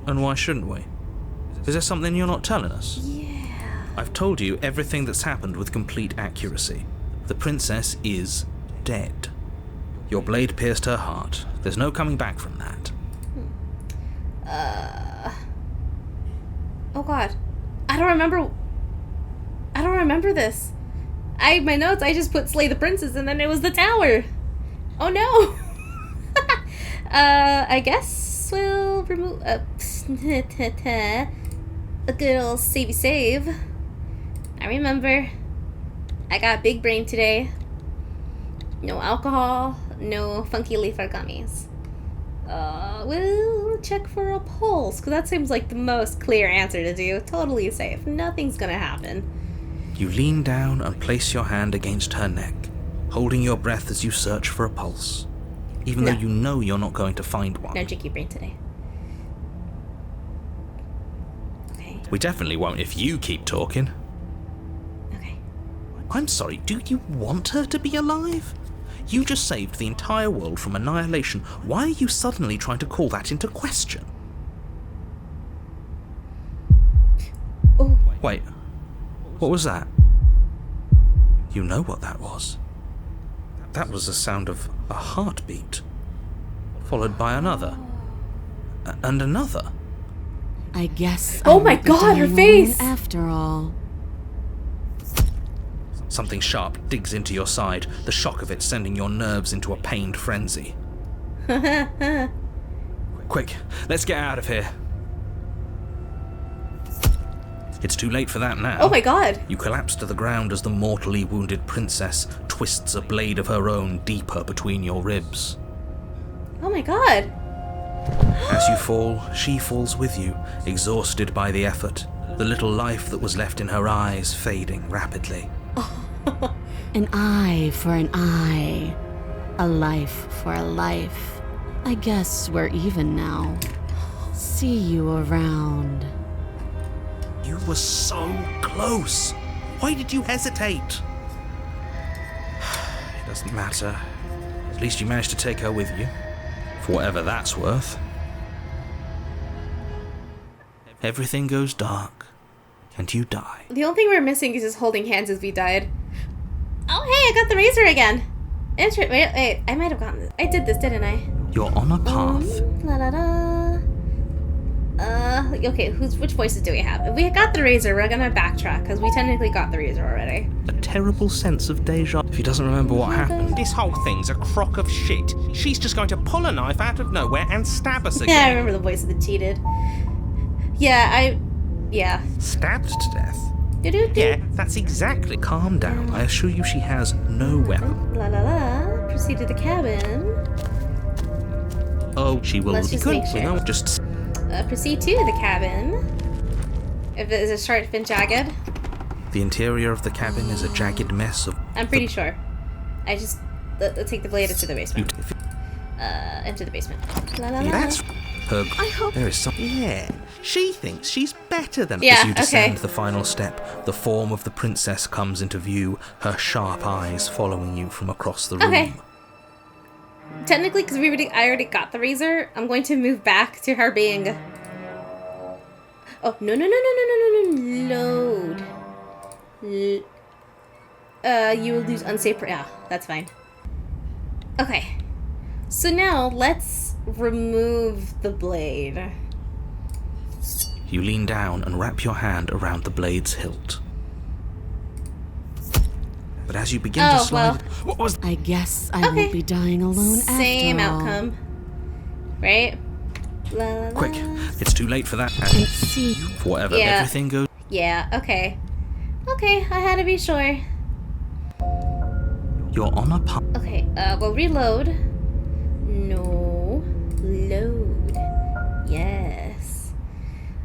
And why shouldn't we? Is there something you're not telling us? Yeah. I've told you everything that's happened with complete accuracy. The princess is dead. Your blade pierced her heart. There's no coming back from that. Oh god. I don't remember this. My notes, I just put slay the princess and then it was the tower. Oh no. I guess we'll remove a good old savey save. I remember. I got big brain today. No alcohol, no funky leaf or gummies. We'll check for a pulse, because that seems like the most clear answer to do. Totally safe. Nothing's gonna happen. You lean down and place your hand against her neck, holding your breath as you search for a pulse, even though you know you're not going to find one. No jicky brain today. Okay. We definitely won't if you keep talking. Okay. I'm sorry, do you want her to be alive? You just saved the entire world from annihilation. Why are you suddenly trying to call that into question? Oh. Wait, what was that? You know what that was. That was the sound of a heartbeat, followed by another, and another. I guess. Oh I my won't be God, her dying face! alone after all. Something sharp digs into your side, the shock of it sending your nerves into a pained frenzy. Quick, let's get out of here. It's too late for that now. Oh my God. You collapse to the ground as the mortally wounded princess twists a blade of her own deeper between your ribs. Oh my God. As you fall, she falls with you, exhausted by the effort, the little life that was left in her eyes fading rapidly. An eye for an eye. A life for a life. I guess we're even now. See you around. You were so close. Why did you hesitate? It doesn't matter. At least you managed to take her with you. For whatever that's worth. Everything goes dark, and you die. The only thing we're missing is just holding hands as we died. Oh, hey, I got the razor again. Wait, I might have gotten this. I did this, didn't I? You're on a path. La la la. Okay, which voices do we have? If we got the razor, we're gonna backtrack, because we technically got the razor already. A terrible sense of deja. If he doesn't remember what happened. This whole thing's a crock of shit. She's just going to pull a knife out of nowhere and stab us Yeah, I again. remember the voices that cheated. Yeah. Stabbed to death. Do-do-do. Yeah, that's exactly. Calm down. I assure you she has no weapon. La la la. Proceed to the cabin. Oh, she will. Let's just make sure. You know, just Proceed to the cabin. If it is a sharp and jagged. the interior of the cabin is a jagged mess of. I'm pretty sure. I just let's take the blade into the basement. Into the basement. La la la. That's her. I hope. There is some. Yeah, she thinks she's better than Yeah. As you descend Okay. the final step, the form of the princess comes into view, her sharp eyes following you from across the room. Okay. Technically, because I already got the razor, I'm going to move back to her being. Oh no! Load. You will lose unsafe. Yeah, that's fine. Okay. So now let's remove the blade. You lean down and wrap your hand around the blade's hilt. But as you begin to Oh slide, well, What was I guess I Okay. won't be dying alone same after all. outcome, right? La, la, la. quick, it's too late for that. And see. For whatever, Yeah. everything goes. Yeah. Okay. Okay, I had to be sure. You're on a path. Okay, we'll reload. No. Load. Yes.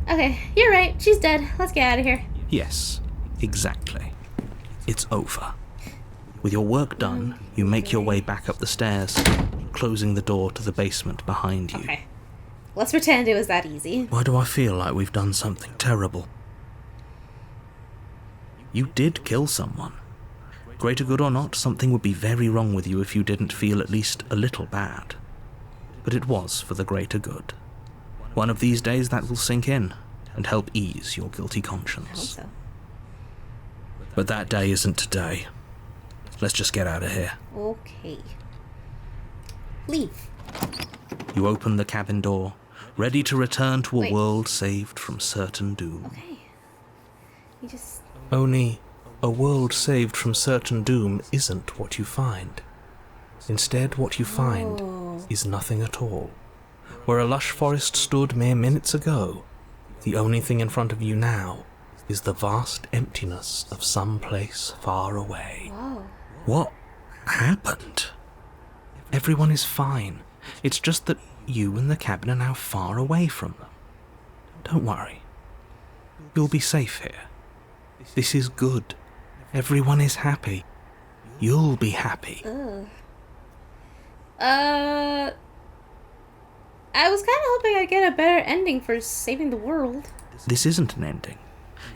Okay, you're right. She's dead. Let's get out of here. Yes, exactly. It's over. With your work done, you make your way back up the stairs, closing the door to the basement behind you. Okay. Let's pretend it was that easy. Why do I feel like we've done something terrible? You did kill someone. Greater good or not, something would be very wrong with you if you didn't feel at least a little bad. But it was for the greater good. One of these days that will sink in and help ease your guilty I hope conscience. so. But that day isn't today. Let's just get out of here. Okay. Leave. You open the cabin door, ready to return to a Wait. world saved from certain doom. Okay. You just. Only, a world saved from certain doom isn't what you find. Instead, what you find is nothing at all. Where a lush forest stood mere minutes ago, the only thing in front of you now is the vast emptiness of some place far away. Whoa. What happened? Everyone is fine. It's just that you and the cabin are now far away from them. Don't worry. You'll be safe here. This is good. Everyone is happy. You'll be happy. I was kind of hoping I'd get a better ending for saving the world. this isn't an ending.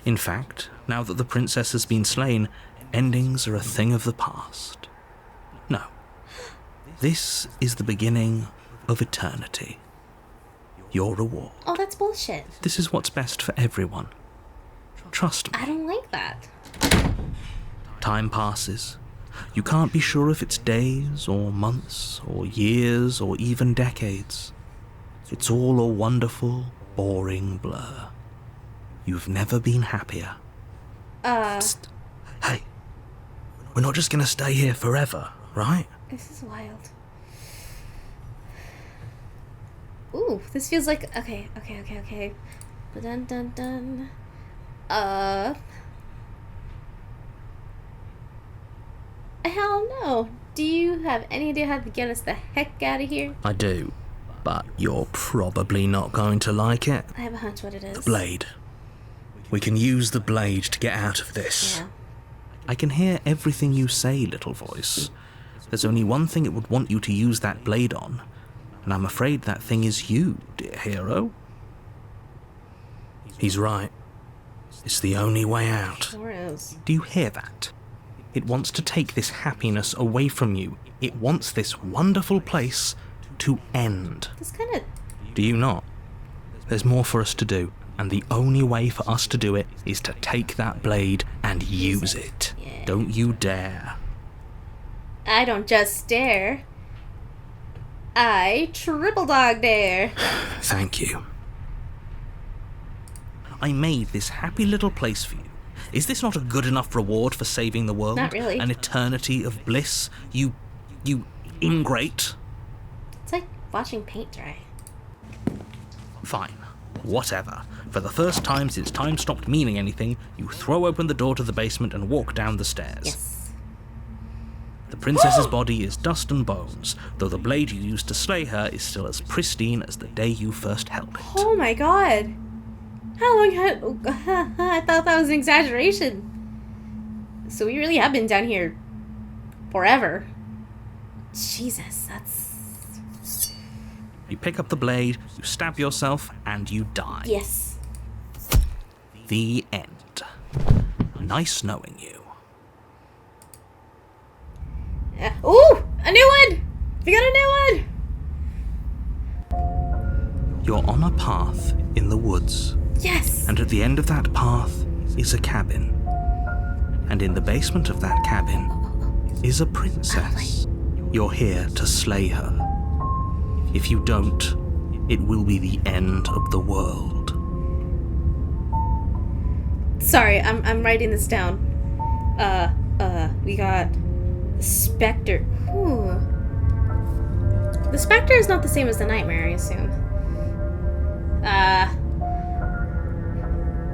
In fact, now that the princess has been slain, endings are a thing of the past. No. This is the beginning of eternity. Your reward. Oh, that's bullshit. This is what's best for everyone. Trust me. I don't like that. Time passes. You can't be sure if it's days, or months, or years, or even decades. It's all a wonderful, boring blur. You've never been happier. Psst. Hey, we're not just gonna stay here forever, right? This is wild. Ooh, this feels like... Okay. Dun dun dun. Hell no. Do you have any idea how to get us the heck out of here? I do, but you're probably not going to like it. I have a hunch what it is. The blade. We can use the blade to get out of this. Yeah. I can hear everything you say, little voice. There's only one thing it would want you to use that blade on, and I'm afraid that thing is you, dear hero. He's right. It's the only way out. Sure is. Do you hear that? It wants to take this happiness away from you. It wants this wonderful place to end. This kind of... Do you not? There's more for us to do, and the only way for us to do it is to take that blade and use it. Yeah. Don't you dare. I don't just stare. I triple dog dare. Thank you. I made this happy little place for you. Is this not a good enough reward for saving the world? Not really. An eternity of bliss? You ingrate? It's like watching paint dry. Fine. Whatever. For the first time since time stopped meaning anything, you throw open the door to the basement and walk down the stairs. Yes. The princess's body is dust and bones, though the blade you used to slay her is still as pristine as the day you first held it. Oh my god. How long had... I thought that was an exaggeration. So we really have been down here forever. Jesus, that's... You pick up the blade, you stab yourself, and you die. Yes. The end. Nice knowing you. Ooh! A new one! We got a new one! You're on a path in the woods. Yes! And at the end of that path is a cabin. And in the basement of that cabin is a princess. You're here to slay her. If you don't, it will be the end of the world. Sorry, I'm writing this down. We got Spectre. Ooh. The Spectre is not the same as the Nightmare, I assume.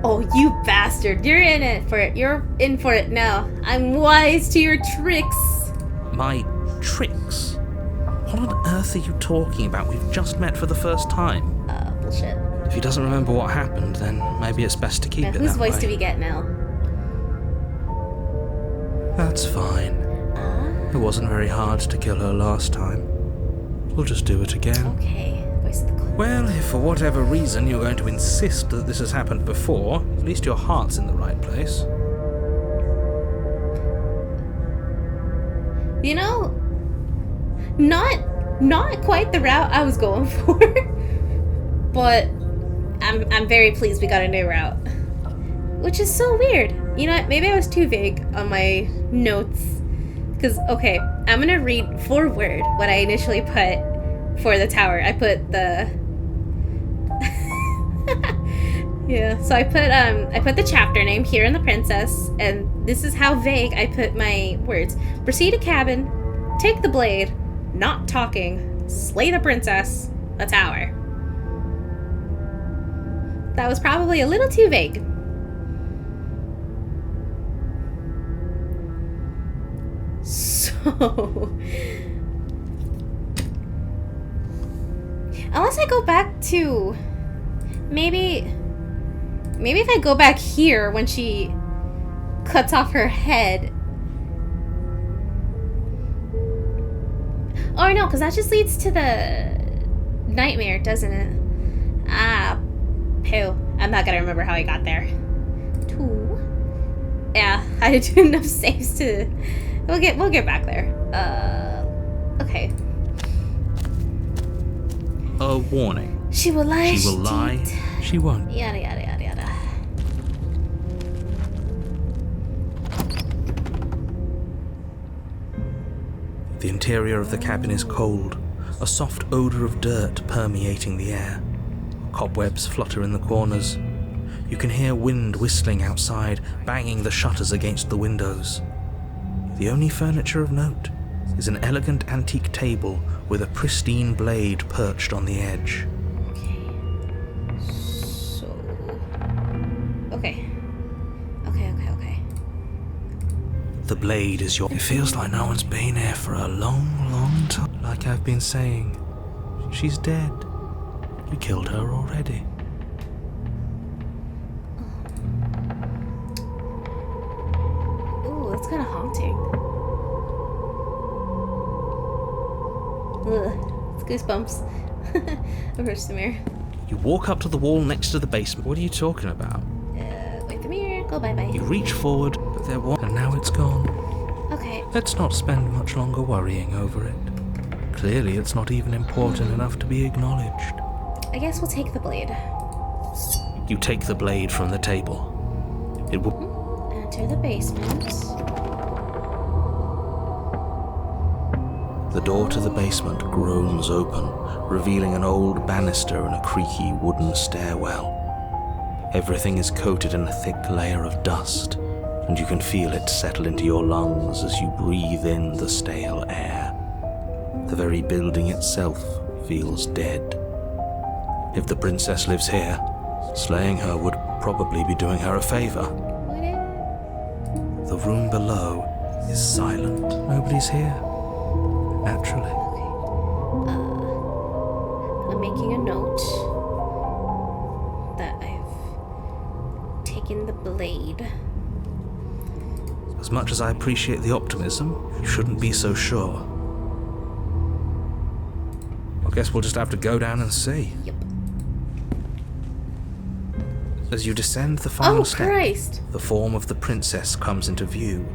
Oh, you bastard. You're in it for it. You're in for it now. I'm wise to your tricks. My tricks? What on earth are you talking about? We've just met for the first time. Bullshit. If he doesn't remember what happened, then maybe it's best to keep Now, it whose that voice way. do we get now? That's fine. It wasn't very hard to kill her last time. We'll just do it again. Okay. Voice of the cold. Well, if for whatever reason you're going to insist that this has happened before, at least your heart's in the right place. You know, not quite the route I was going for, but I'm very pleased we got a new route, which is so weird. You know what? Maybe I was too vague on my notes, because okay, I'm gonna read for word what I initially put for the tower. I put the yeah. So I put the chapter name here in the princess, and this is how vague I put my words. Proceed to cabin, take the blade, not talking, slay the princess, a tower. That was probably a little too vague. So, unless I go back to, maybe if I go back here when she cuts off her head. Oh no, because that just leads to the nightmare, doesn't it? Ah, poo. I'm not gonna remember how I got there. 2. Yeah, I had to do enough saves to... We'll get back there. Okay. A warning. She will lie. She will lie. She won't. Yada yada yada yada. The interior of the cabin is cold, a soft odor of dirt permeating the air. Cobwebs flutter in the corners. You can hear wind whistling outside, banging the shutters against the windows. The only furniture of note is an elegant antique table with a pristine blade perched on the edge. So... Okay. The blade is your... It feels like no one's been here for a long, long time. Like I've been saying, she's dead. We killed her already. Ooh, that's kind of haunting. Ugh, it's goosebumps. Approach the mirror. You walk up to the wall next to the basement. What are you talking about? Wait, the mirror. Go bye-bye. You reach forward, but there was... And now it's gone. Okay. Let's not spend much longer worrying over it. Clearly, it's not even important enough to be acknowledged. I guess we'll take the blade. You take the blade from the table. It will... Enter the basement. The door to the basement groans open, revealing an old banister and a creaky wooden stairwell. Everything is coated in a thick layer of dust, and you can feel it settle into your lungs as you breathe in the stale air. The very building itself feels dead. If the princess lives here, slaying her would probably be doing her a favor. Would it? The room below is silent. Nobody's here. Naturally. I'm making a note that I've taken the blade. As much as I appreciate the optimism, you shouldn't be so sure. I guess we'll just have to go down and see. Yep. As you descend the final step, Christ! the form of the princess comes into view.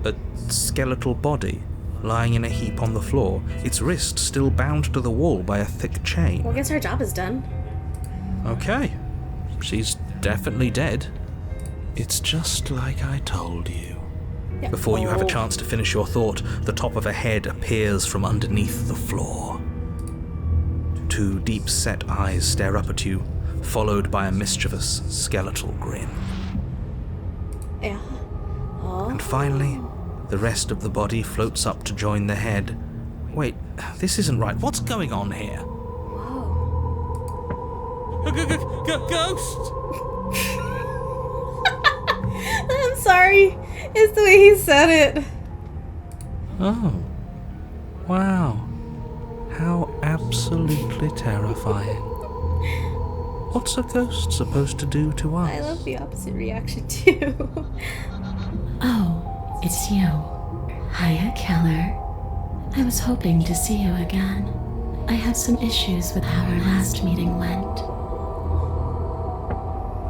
A skeletal body lying in a heap on the floor, its wrist still bound to the wall by a thick chain. Well, I guess our job is done. Okay, she's definitely dead. It's just like I told you. Yeah. Before you have a chance to finish your thought, the top of a head appears from underneath the floor. 2 deep-set eyes stare up at you, followed by a mischievous skeletal grin. Yeah. Oh. And finally, the rest of the body floats up to join the head. Wait, this isn't right. What's going on here? Ghost! I'm sorry. It's the way he said it. Oh. Wow. How absolutely terrifying. What's a ghost supposed to do to us? I love the opposite reaction too. Oh, it's you. Hiya, Keller. I was hoping to see you again. I have some issues with how our last meeting went.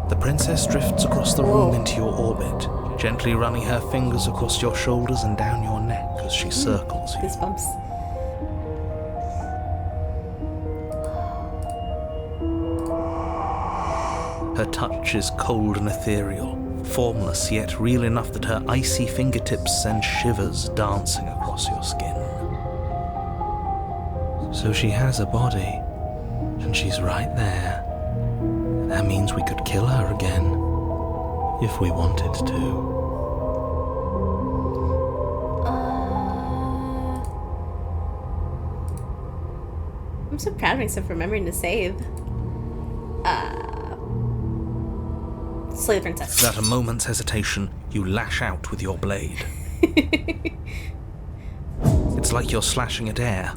The princess drifts across the room into your orbit, gently running her fingers across your shoulders and down your neck as she circles you. Goosebumps. Her touch is cold and ethereal, formless yet real enough that her icy fingertips send shivers dancing across your skin. So she has a body, and she's right there. That means we could kill her again, if we wanted to. I'm so proud of myself for remembering to save. Slay the princess. Without a moment's hesitation, you lash out with your blade. It's like you're slashing at air.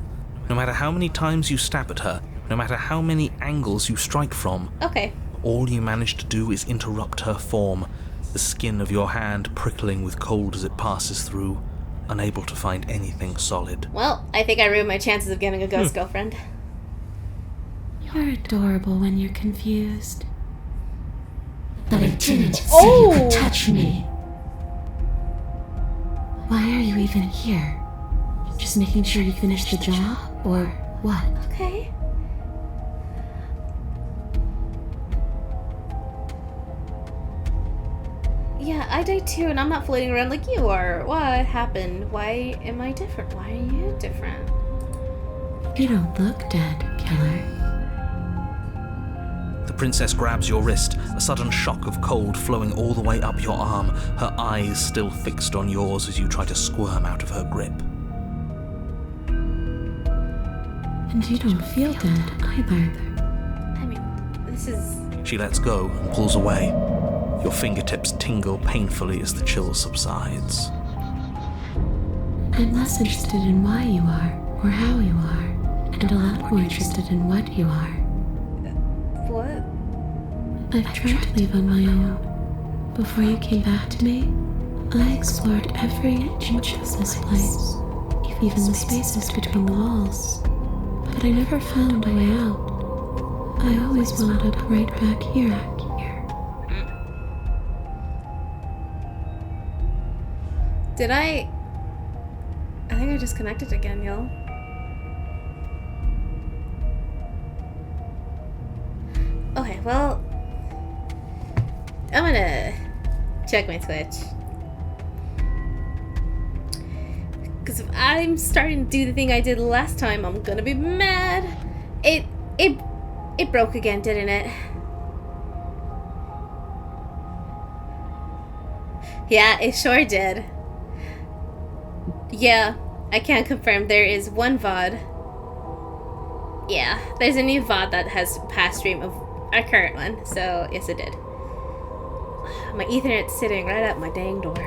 No matter how many times you stab at her, no matter how many angles you strike from, Okay. all you manage to do is interrupt her form, the skin of your hand prickling with cold as it passes through, unable to find anything solid. Well, I think I ruined my chances of getting a ghost girlfriend. You're adorable when you're confused. but I didn't say Oh! you could touch me. Why are you even here? Just making sure you finish the job, or what? Okay. Yeah, I die too, and I'm not floating around like you are. What happened? Why am I different? Why are you different? You don't look dead, killer. The princess grabs your wrist, a sudden shock of cold flowing all the way up your arm, her eyes still fixed on yours as you try to squirm out of her grip. And you don't feel dead either. I mean, this is... She lets go and pulls away. Your fingertips tingle painfully as the chill subsides. I'm less interested in why you are, or how you are, and a lot more interested in what you are. What? I've tried to leave on my own. Before you came back to me, I explored every inch of this place, even the spaces between the walls. But I never found a way out. I always wound up right back here. Did I think I disconnected again, y'all. Okay, well, I'm gonna check my Twitch. Because if I'm starting to do the thing I did last time, I'm gonna be mad. It broke again, didn't it? Yeah, it sure did. Yeah, I can confirm there is one VOD. Yeah, there's a new VOD that has past stream of our current one, so yes it did. My Ethernet's sitting right at my dang door.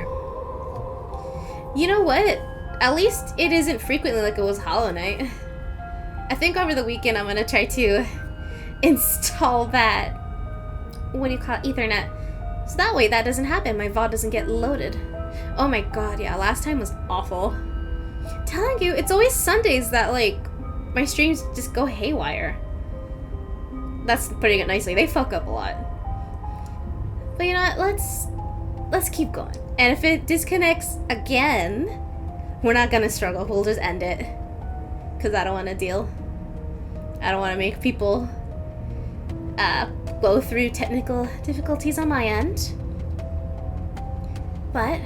You know what? At least it isn't frequently like it was Hollow Knight. I think over the weekend I'm gonna try to install that, what do you call it, Ethernet. So that way that doesn't happen, my VOD doesn't get loaded. Oh my god, yeah, last time was awful. Telling you, it's always Sundays that, like, my streams just go haywire. That's putting it nicely. They fuck up a lot. But you know what, let's keep going. And if it disconnects again, we're not gonna struggle. We'll just end it. Because I don't want to deal. I don't want to make people go through technical difficulties on my end. But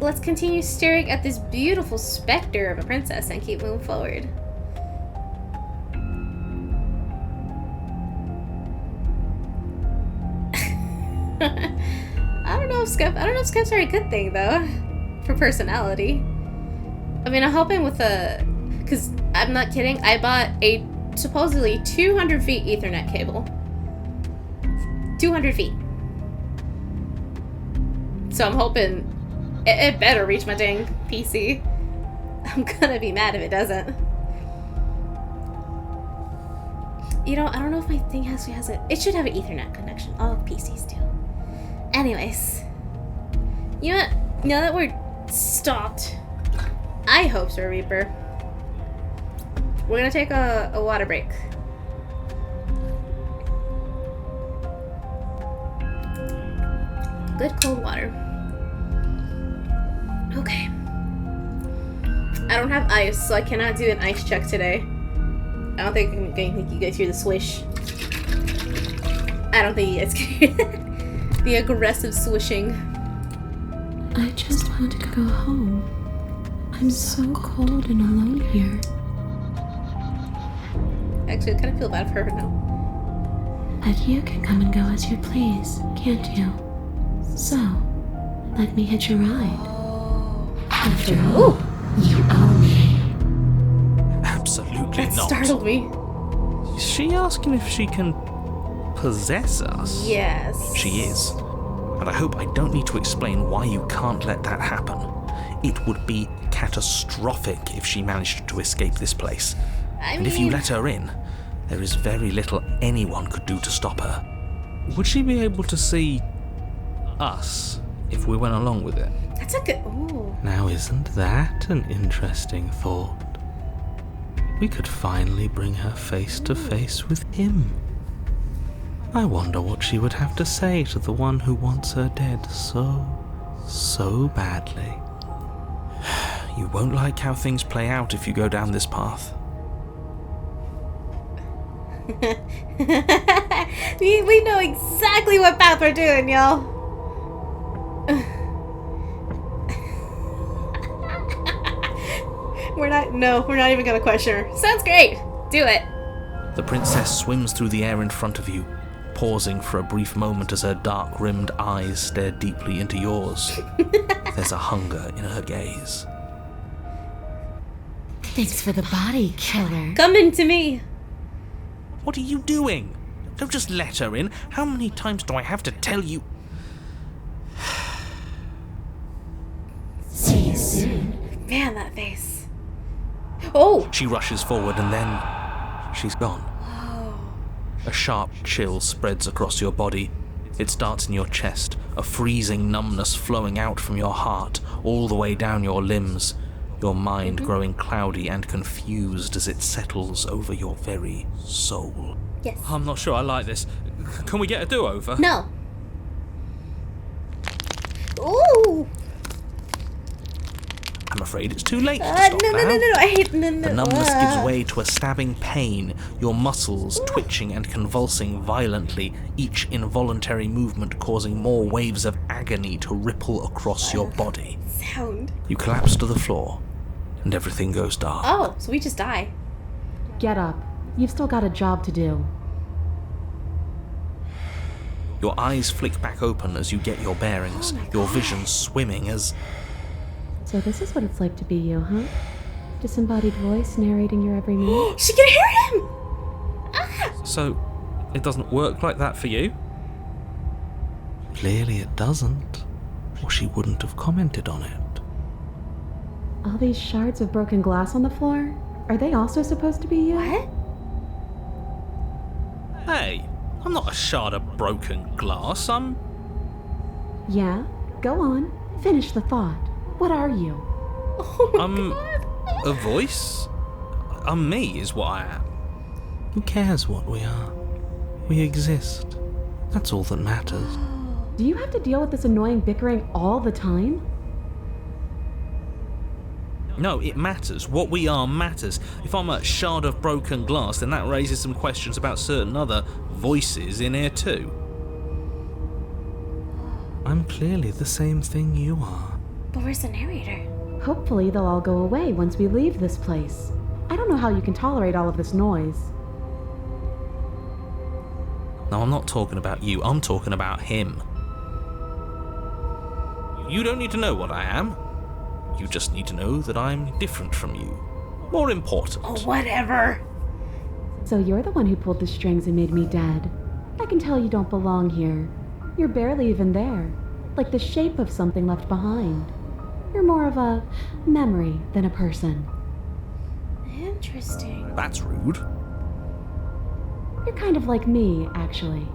let's continue staring at this beautiful specter of a princess and keep moving forward. I don't know if Skypes are a good thing though, for personality. I mean, I'm hoping with because I'm not kidding, I bought a supposedly 200 feet Ethernet cable. 200 feet. So I'm hoping it better reach my dang PC. I'm gonna be mad if it doesn't. You know, I don't know if my thing has it should have an Ethernet connection. All PCs do. Anyways. You know what? Now that we're stopped, I hope so, Reaper. We're gonna take a water break. Good cold water. Okay. I don't have ice, so I cannot do an ice check today. I don't think you guys hear the swish. I don't think you guys can hear the aggressive swishing. I just want to go home. I'm so cold and alone here. Actually, I kind of feel bad for her now. But you can come and go as you please, can't you? So, let me hitch a ride. After all, you own me. Absolutely That not. startled me. Is she asking if she can possess us? Yes. She is. And I hope I don't need to explain why you can't let that happen. It would be catastrophic if she managed to escape this place. And if you let her in, there is very little anyone could do to stop her. Would she be able to see us if we went along with it? That's a good. Ooh. Now, isn't that an interesting thought? We could finally bring her face to face with him. I wonder what she would have to say to the one who wants her dead so badly. You won't like how things play out if you go down this path. we know exactly what path we're doing, y'all. We're not even gonna question her. Sounds great. Do it. The princess swims through the air in front of you, pausing for a brief moment as her dark-rimmed eyes stare deeply into yours. There's a hunger in her gaze. Thanks for the body, killer. Come into me. What are you doing? Don't just let her in. How many times do I have to tell you? See you soon. Man, that face. Oh! She rushes forward and then she's gone. A sharp chill spreads across your body. It starts in your chest, a freezing numbness flowing out from your heart, all the way down your limbs, your mind growing cloudy and confused as it settles over your very soul. Yes. I'm not sure I like this. Can we get a do-over? No. Ooh! I'm afraid it's too late to stop No, now. I hate no. The numbness gives way to a stabbing pain, your muscles twitching and convulsing violently, each involuntary movement causing more waves of agony to ripple across your body. Sound. You collapse to the floor, and everything goes dark. Oh, so we just die. Get up. You've still got a job to do. Your eyes flick back open as you get your bearings, your vision swimming as... So this is what it's like to be you, huh? Disembodied voice narrating your every move? She can hear him! Ah! So, it doesn't work like that for you? Clearly it doesn't, or she wouldn't have commented on it. All these shards of broken glass on the floor? Are they also supposed to be you? What? Hey, I'm not a shard of broken glass, I'm... Yeah? Go on. Finish the thought. What are you? Oh my I'm god. a voice? I'm me, is what I am. Who cares what we are? We exist. That's all that matters. Do you have to deal with this annoying bickering all the time? No, it matters. What we are matters. If I'm a shard of broken glass, then that raises some questions about certain other voices in here too. I'm clearly the same thing you are. But where's the narrator? Hopefully they'll all go away once we leave this place. I don't know how you can tolerate all of this noise. No, I'm not talking about you. I'm talking about him. You don't need to know what I am. You just need to know that I'm different from you. More important. Oh, whatever. So you're the one who pulled the strings and made me dead. I can tell you don't belong here. You're barely even there. Like the shape of something left behind. You're more of a memory than a person. Interesting. That's rude. You're kind of like me, actually.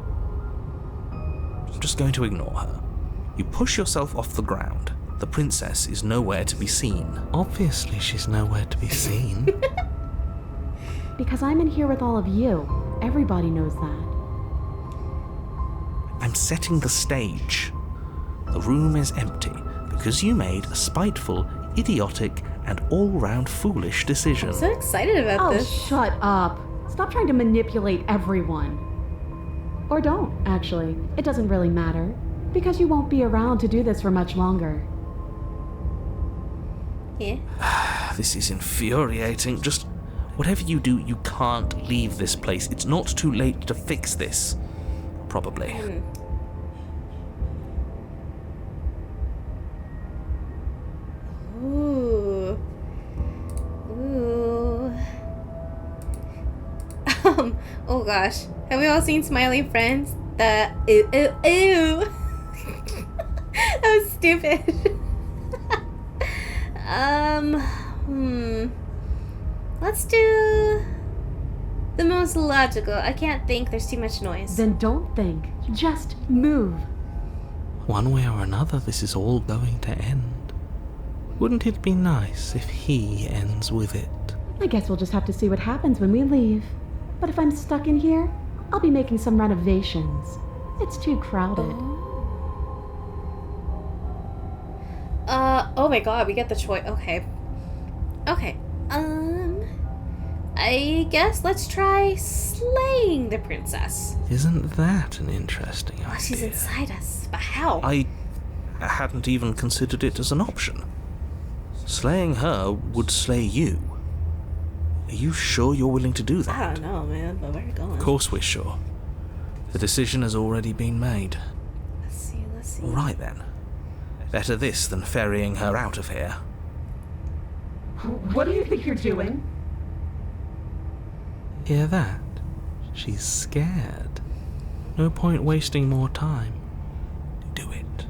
I'm just going to ignore her. You push yourself off the ground. The princess is nowhere to be seen. Obviously, she's nowhere to be seen. Because I'm in here with all of you. Everybody knows that. I'm setting the stage. The room is empty because you made a spiteful, idiotic, and all-round foolish decision. I'm so excited about Oh, this. shut up. Stop trying to manipulate everyone. Or don't, actually. It doesn't really matter. Because you won't be around to do this for much longer. Yeah. This is infuriating. Just whatever you do, you can't leave this place. It's not too late to fix this. Probably. Ooh. Ooh. Oh gosh. Have we all seen Smiley Friends? The ew, ew, ew. That was stupid. Let's do the most logical. I can't think. There's too much noise. Then don't think. Just move. One way or another, this is all going to end. Wouldn't it be nice if he ends with it? I guess we'll just have to see what happens when we leave. But if I'm stuck in here, I'll be making some renovations. It's too crowded. Oh my god, we get the choice. Okay. Okay. I guess let's try slaying the princess. Isn't that an interesting idea? Oh, she's inside us. But how? I hadn't even considered it as an option. Slaying her would slay you. Are you sure you're willing to do that? I don't know, man, but where are we going? Of course we're sure. The decision has already been made. Let's see. All right then. Better this than ferrying her out of here. What do you think you're doing? Hear that? She's scared. No point wasting more time. Do it.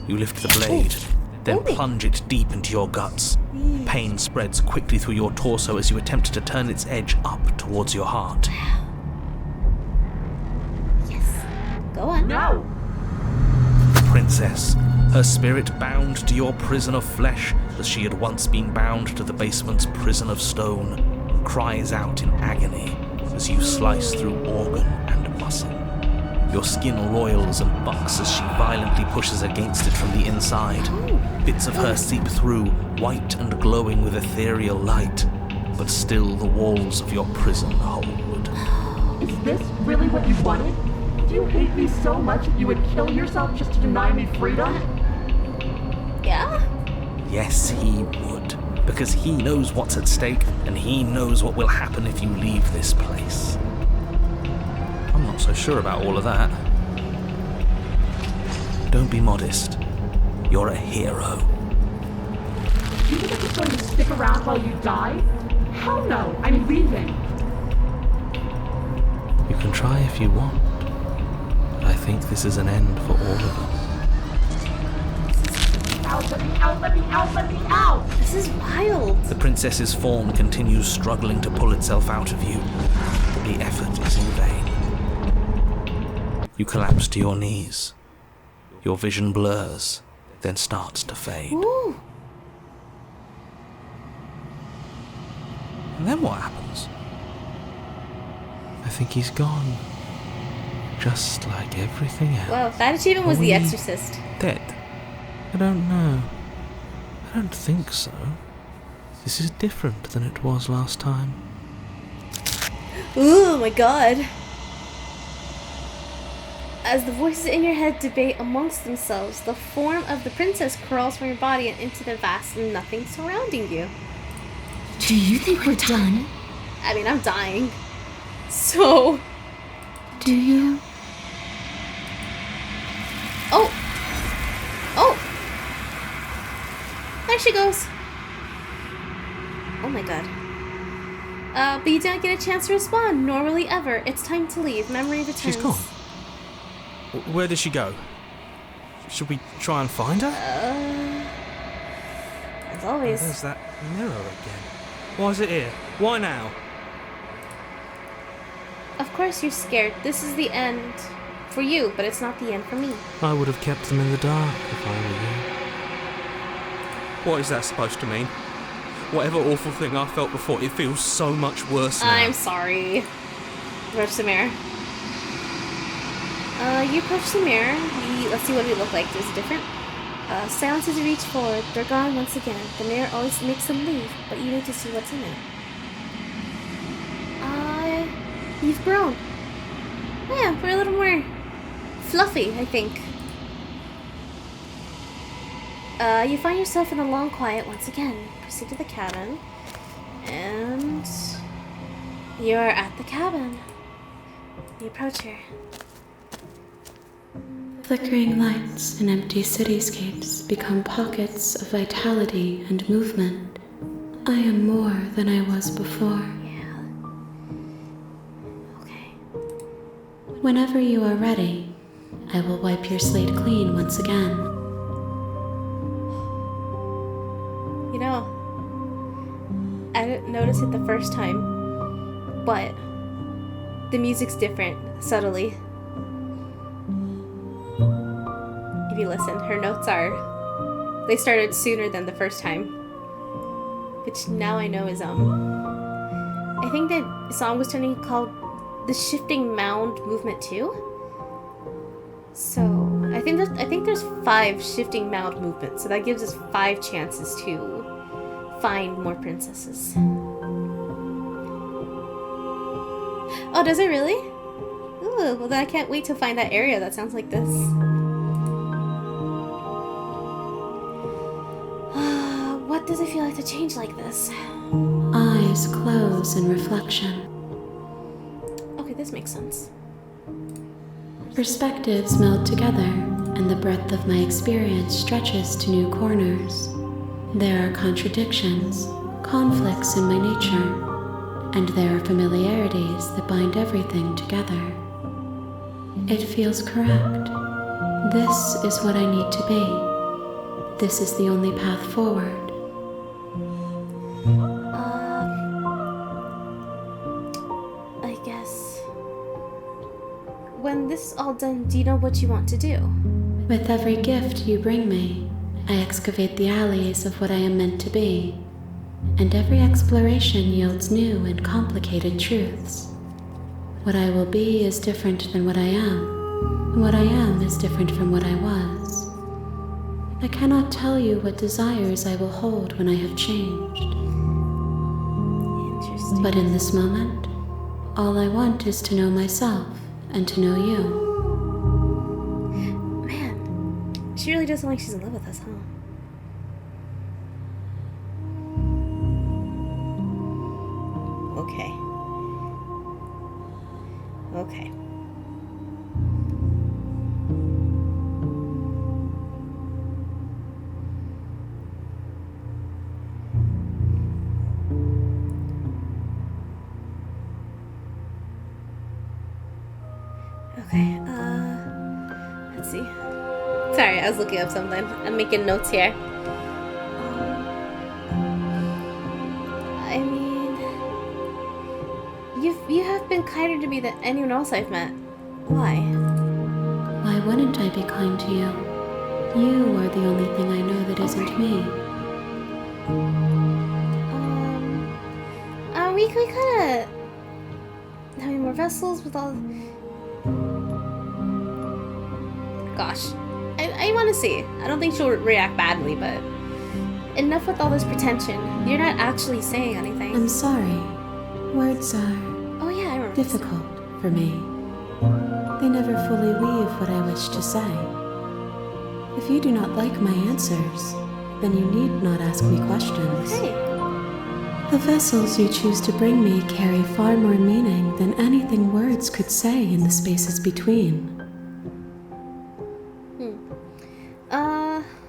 You lift the blade, then plunge it deep into your guts. Pain spreads quickly through your torso as you attempt to turn its edge up towards your heart. Yes. Go on. No! Princess, her spirit bound to your prison of flesh as she had once been bound to the basement's prison of stone, cries out in agony as you slice through organ and muscle. Your skin roils and bucks as she violently pushes against it from the inside. Bits of her seep through, white and glowing with ethereal light, but still the walls of your prison hold. Is this really what you wanted? Do you hate me so much that you would kill yourself just to deny me freedom? Yeah? Yes, he would. Because he knows what's at stake, and he knows what will happen if you leave this place. I'm not so sure about all of that. Don't be modest. You're a hero. You think I'm just going to stick around while you die? Hell no, I'm leaving. You can try if you want. But I think this is an end for all of us. Out, let me out, let me out, let me out! This is wild. The princess's form continues struggling to pull itself out of you, but the effort is in vain. You collapse to your knees. Your vision blurs, then starts to fade. Ooh. And then what happens? I think he's gone. Just like everything else. Well, that achievement was Are The we Exorcist. Dead? I don't know. I don't think so. This is different than it was last time. Oh my god. As the voices in your head debate amongst themselves, the form of the princess crawls from your body and into the vast nothing surrounding you. Do you think we're done? I mean, I'm dying. So... Do you? Oh! Oh! There she goes. Oh my god. But you don't get a chance to respond, normally ever. It's time to leave. Memory returns. She's gone. Where did she go? Should we try and find her? As always. There's that mirror again. Why is it here? Why now? Of course you're scared. This is the end for you, but it's not the end for me. I would have kept them in the dark if I were you. What is that supposed to mean? Whatever awful thing I felt before, it feels so much worse now. I'm sorry. Approach the mirror. You approach the mirror. Let's see what we look like. Is it different? Silence as you reach forward. They're gone once again. The mirror always makes them leave, but you need to see what's in it. You've grown. Yeah, we're a little more fluffy, I think. You find yourself in the long quiet once again. Proceed to the cabin. And you're at the cabin. You approach her. Flickering lights and empty cityscapes become pockets of vitality and movement. I am more than I was before. Yeah. Okay. Whenever you are ready, I will wipe your slate clean once again. You know, I didn't notice it the first time, but the music's different, subtly. If you listen, her notes they started sooner than the first time. Which now I know is, I think the song was called the shifting mound movement too. So I think there's 5 shifting mound movements, so that gives us 5 chances to find more princesses. Oh, does it really? Ooh, well then I can't wait to find that area that sounds like this. What does it feel like to change like this? Eyes close in reflection. Okay, this makes sense. Perspectives meld together, and the breadth of my experience stretches to new corners. There are contradictions, conflicts in my nature, and there are familiarities that bind everything together. It feels correct. This is what I need to be. This is the only path forward. I guess. When this is all done, do you know what you want to do? With every gift you bring me, I excavate the alleys of what I am meant to be, and every exploration yields new and complicated truths. What I will be is different than what I am, and what I am is different from what I was. I cannot tell you what desires I will hold when I have changed. Interesting. But in this moment, all I want is to know myself and to know you. Man, she really does sound like she's in love with us, huh? Okay. Okay. Okay, let's see. Sorry, I was looking up something. I'm making notes here. I mean, you have been kinder to me than anyone else I've met. Why? Why wouldn't I be kind to you? You are the only thing I know that isn't me. We could kind of having more vessels with all. Gosh, I want to see. I don't think she'll react badly, but enough with all this pretension. You're not actually saying anything. I'm sorry. Words are Oh yeah, I remember. difficult for me. They never fully weave what I wish to say. If you do not like my answers, then you need not ask me questions. Hey. The vessels you choose to bring me carry far more meaning than anything words could say in the spaces between.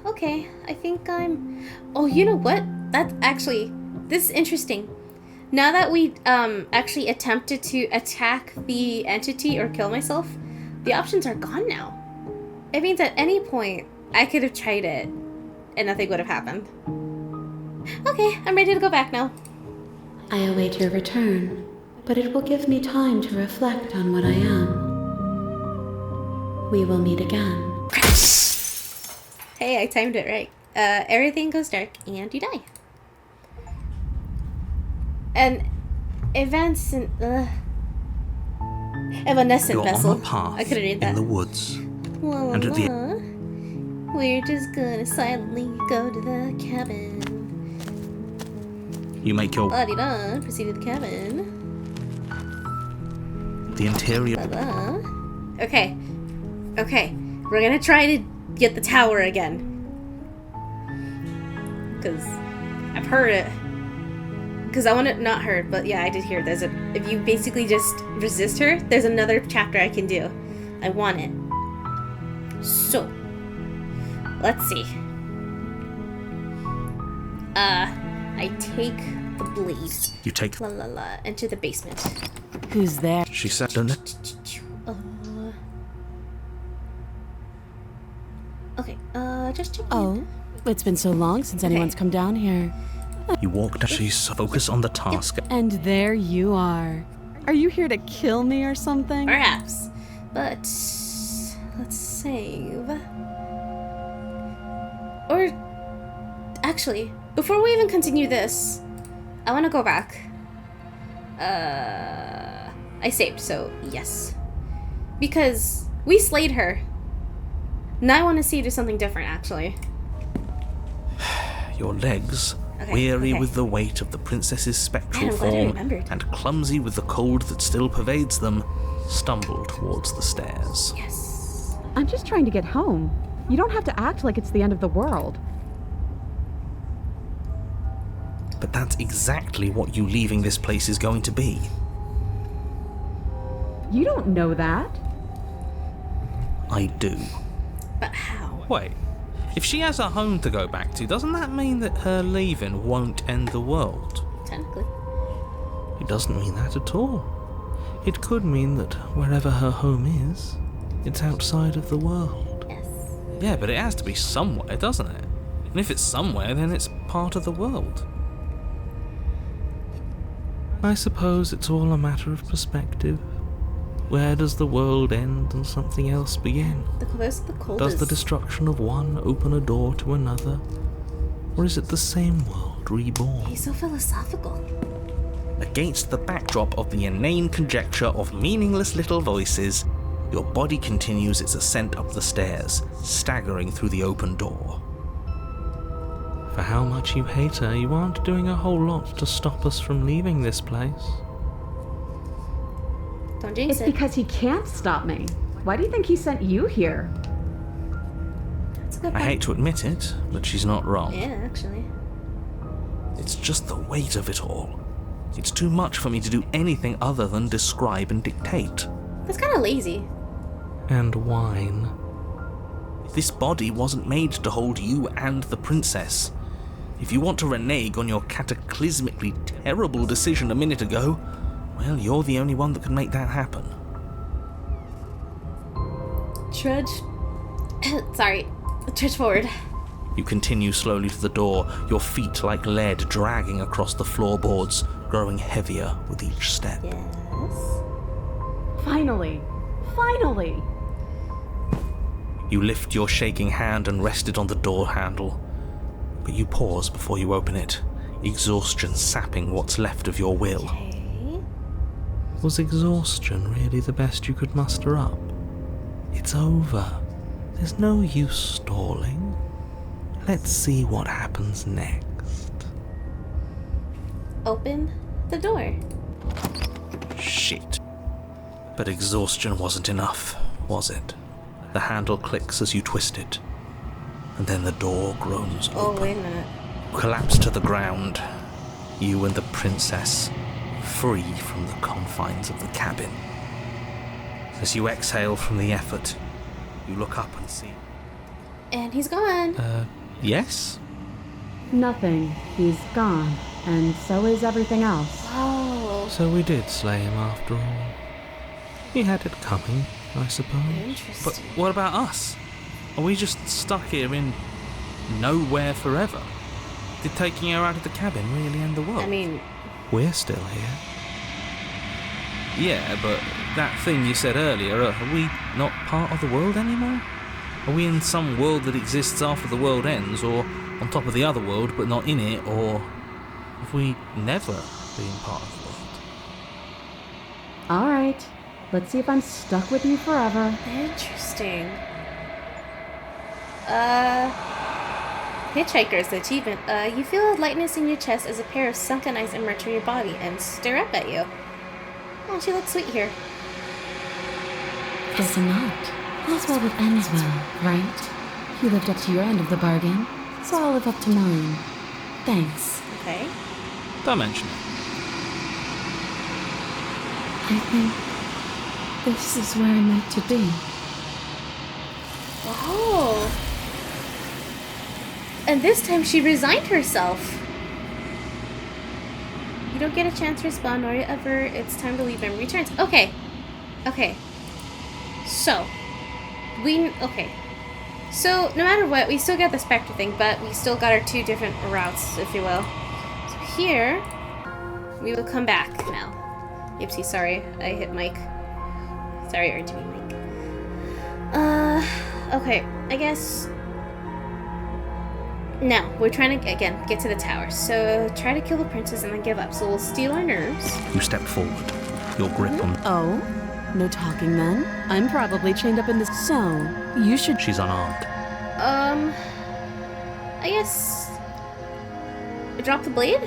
Okay. I think I'm... Oh, you know what? That's actually... This is interesting. Now that we actually attempted to attack the entity or kill myself, the options are gone now. It means at any point, I could have tried it, and nothing would have happened. Okay, I'm ready to go back now. I await your return, but it will give me time to reflect on what I am. We will meet again. Hey, I timed it right. Everything goes dark, and you die. An evanescent You're vessel. on a path I couldn't read that. in the woods. La, la, and at the- la. We're just gonna silently go to the cabin. You make your La-di-da, proceed to the cabin. the interior. La-la. Okay. Okay. We're gonna try to get the tower again. Because I've heard it. Because I want it not heard, but yeah, I did hear there's a... If you basically just resist her, there's another chapter I can do. I want it. So. Let's see. I take the blade. You take. La la la. Into the basement. Who's there? She said, "Don't it?" Okay, just check. Oh, it's been so long since anyone's come down here. You walk down. She's focused on the task. And there you are. Are you here to kill me or something? Perhaps. But let's save. Or actually, before we even continue this, I want to go back. I I saved, so yes. Because we slayed her. Now I want to see you do something different, actually. Your legs, Okay, weary okay. with the weight of the princess's spectral Man, I'm glad I form remembered. and clumsy with the cold that still pervades them, stumble towards the stairs. Yes. I'm just trying to get home. You don't have to act like it's the end of the world. But that's exactly what you leaving this place is going to be. You don't know that. I do. But how? Wait, if she has a home to go back to, doesn't that mean that her leaving won't end the world? Technically. It doesn't mean that at all. It could mean that wherever her home is, it's outside of the world. Yes. Yeah, but it has to be somewhere, doesn't it? And if it's somewhere, then it's part of the world. I suppose it's all a matter of perspective. Where does the world end and something else begin? The closer the cold Does is. the destruction of one open a door to another? Or is it the same world reborn? He's so philosophical. Against the backdrop of the inane conjecture of meaningless little voices, your body continues its ascent up the stairs, staggering through the open door. For how much you hate her, you aren't doing a whole lot to stop us from leaving this place. Don't jinx It's it. because he can't stop me. Why do you think he sent you here? That's a good I point. hate to admit it, but she's not wrong. Yeah, actually. It's just the weight of it all. It's too much for me to do anything other than describe and dictate. That's kind of lazy. And whine. This body wasn't made to hold you and the princess. If you want to renege on your cataclysmically terrible decision a minute ago, well, you're the only one that can make that happen. Trudge. Sorry. Trudge forward. You continue slowly to the door, your feet like lead dragging across the floorboards, growing heavier with each step. Yes. Finally! Finally! You lift your shaking hand and rest it on the door handle, but you pause before you open it, exhaustion sapping what's left of your will. Okay. Was exhaustion really the best you could muster up? It's over. There's no use stalling. Let's see what happens next. Open the door. Shit. But exhaustion wasn't enough, was it? The handle clicks as you twist it, and then the door groans Oh, open. wait a minute. Collapse to the ground, you and the princess, free from the confines of the cabin. As you exhale from the effort, you look up and see... And he's gone. Yes? Nothing. He's gone. And so is everything else. Oh. So we did slay him after all. He had it coming, I suppose. Interesting. But what about us? Are we just stuck here in nowhere forever? Did taking her out of the cabin really end the world? I mean, we're still here. Yeah, but that thing you said earlier, are we not part of the world anymore? Are we in some world that exists after the world ends, or on top of the other world but not in it, or have we never been part of the world? Alright. Let's see if I'm stuck with you forever. interesting. Hitchhiker's achievement. You feel a lightness in your chest as a pair of sunken eyes emerge from your body and stare up at you. Oh, she looks sweet here. Guess not. All's well that ends well, right? You lived up to your end of the bargain, so I'll live up to mine. Thanks. Okay. Don't mention it. I think this is where I'm meant to be. Oh. And this time she resigned herself. You don't get a chance to respond, nor ever it's time to leave and returns. Okay. Okay. So. Okay. So, no matter what, we still got the Spectre thing, but we still got our two different routes, if you will. So here, we will come back now. Oopsie, sorry. I hit Mike. Sorry, RTB Mike. Okay. I guess... Now, we're trying to, again, get to the tower. So, try to kill the princess and then give up. So, we'll steal our nerves. You step forward, your grip on... Oh? No talking then? I'm probably chained up in this. So, you should. She's unarmed. I guess... Drop the blade?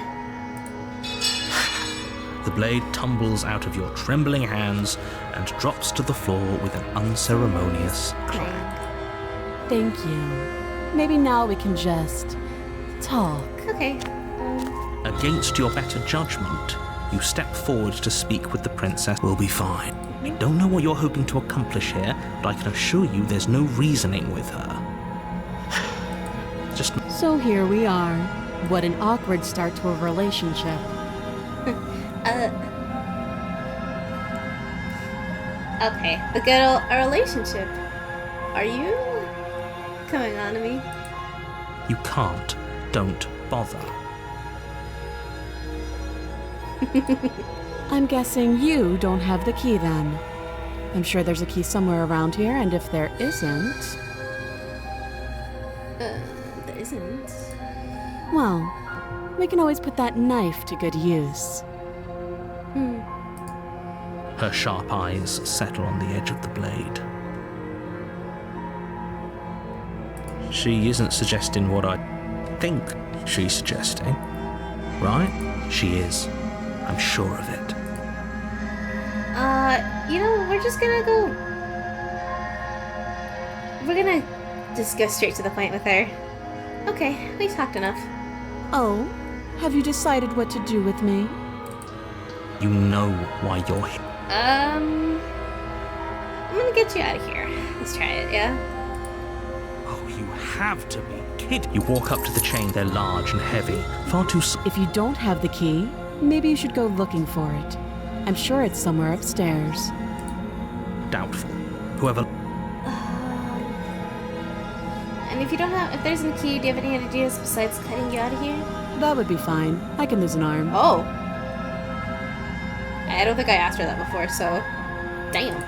The blade tumbles out of your trembling hands and drops to the floor with an unceremonious clang. Thank you. Maybe now we can just talk. Okay. Against your better judgment, you step forward to speak with the princess. We'll be fine. I don't know what you're hoping to accomplish here, but I can assure you there's no reasoning with her. Just... So here we are. What an awkward start to a relationship. Okay. The good old a relationship. Are you coming on to me? You can't. Don't bother. I'm guessing you don't have the key then. I'm sure there's a key somewhere around here, and if there isn't... There isn't. Well, we can always put that knife to good use. Her sharp eyes settle on the edge of the blade. She isn't suggesting what I think she's suggesting, right? She is. I'm sure of it. We're just gonna go... We're gonna just go straight to the point with her. Okay, we talked enough. Oh? Have you decided what to do with me? You know why you're here. I'm gonna get you out of here. Let's try it, yeah? Oh, you have to be kidding. You walk up to the chain. They're large and heavy. Far too... If you don't have the key, maybe you should go looking for it. I'm sure it's somewhere upstairs. Doubtful. Whoever... And if there's no key, do you have any ideas besides cutting you out of here? That would be fine. I can lose an arm. Oh. I don't think I asked her that before, so... Damn.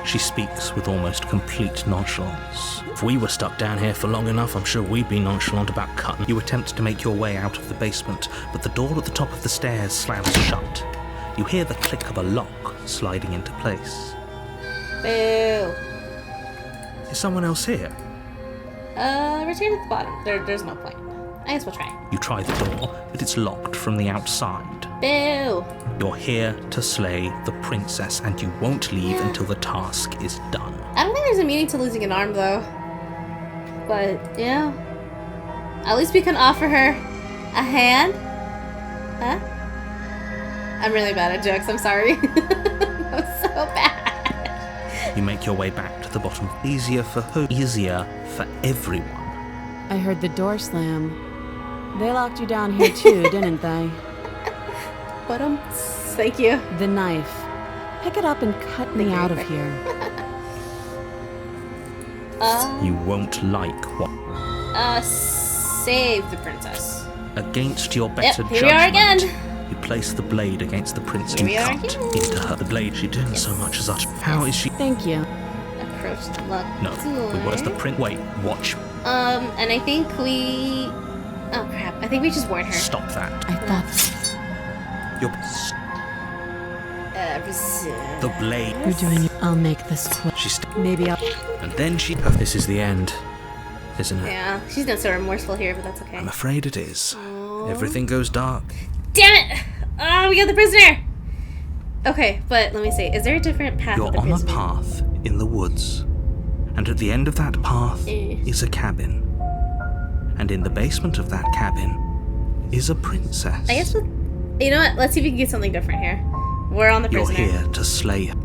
She speaks with almost complete nonchalance. If we were stuck down here for long enough, I'm sure we'd be nonchalant about cutting. You attempt to make your way out of the basement, but the door at the top of the stairs slams shut. You hear the click of a lock sliding into place. Boo. Is someone else here? Return at the bottom. There's no point. I guess we'll try. You try the door, but it's locked from the outside. Boo. You're here to slay the princess, and you won't leave until the task is done. I don't think there's a meaning to losing an arm, though. But, yeah. At least we can offer her a hand. Huh? I'm really bad at jokes, I'm sorry. I'm so bad. You make your way back to the bottom. Easier for her, easier for everyone. I heard the door slam. They locked you down here too, didn't they? Thank you. The knife. Pick it up and cut me out of here. You won't like what... Save the princess. Against your better Yep, here we are judgment, again. you place the blade against the princess. Here You we are cut again. into her. The blade she didn't so much as utter. How is she... Thank you. Approach the lock No, door. where's the print? Wait, watch. And I think we... Oh, crap. I think we just warned her. Stop that. I thought You're... The blade. you're doing it. I'll make this quick. She's... Maybe I'll... And then she... This is the end, isn't it? Yeah, she's not so remorseful here, but that's okay. I'm afraid it is. Everything goes dark. Damn it! Oh, we got the prisoner! Okay, but let me see. Is there a different path You're with the on a prisoner? path in the woods. And at the end of that path is a cabin. And in the basement of that cabin is a princess. I guess you know what? Let's see if we can get something different here. We're on the You're prisoner. here to slay her.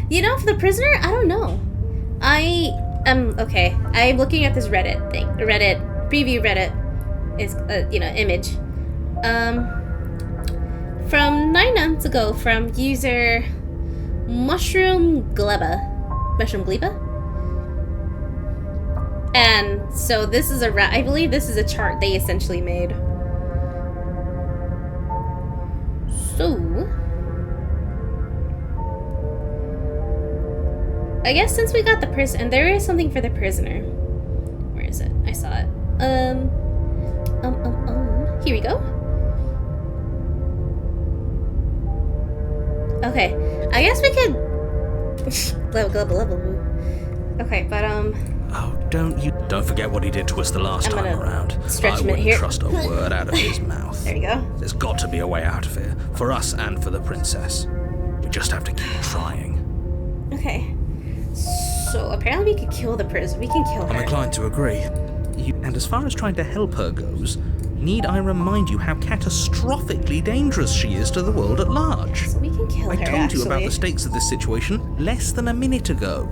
You know, for the prisoner, I don't know. Okay. I'm looking at this Reddit thing. The Reddit preview Reddit is image. From 9 months ago, from user Mushroom Gleba. And so this is I believe this is a chart they essentially made. So I guess since we got the prisoner, and there is something for the prisoner. Where is it? I saw it. Here we go. Okay, I guess we could level. Okay, but Oh, don't forget what he did to us the last I'm time gonna around. stretch I him in wouldn't here. trust a word out of his mouth. There you go. There's got to be a way out of here, for us and for the princess. We just have to keep trying. Okay. So apparently we could kill the prison. We can kill I'm her. inclined to agree. And as far as trying to help her goes, need I remind you how catastrophically dangerous she is to the world at large? So we can kill I her. told you about actually. the stakes of this situation less than a minute ago.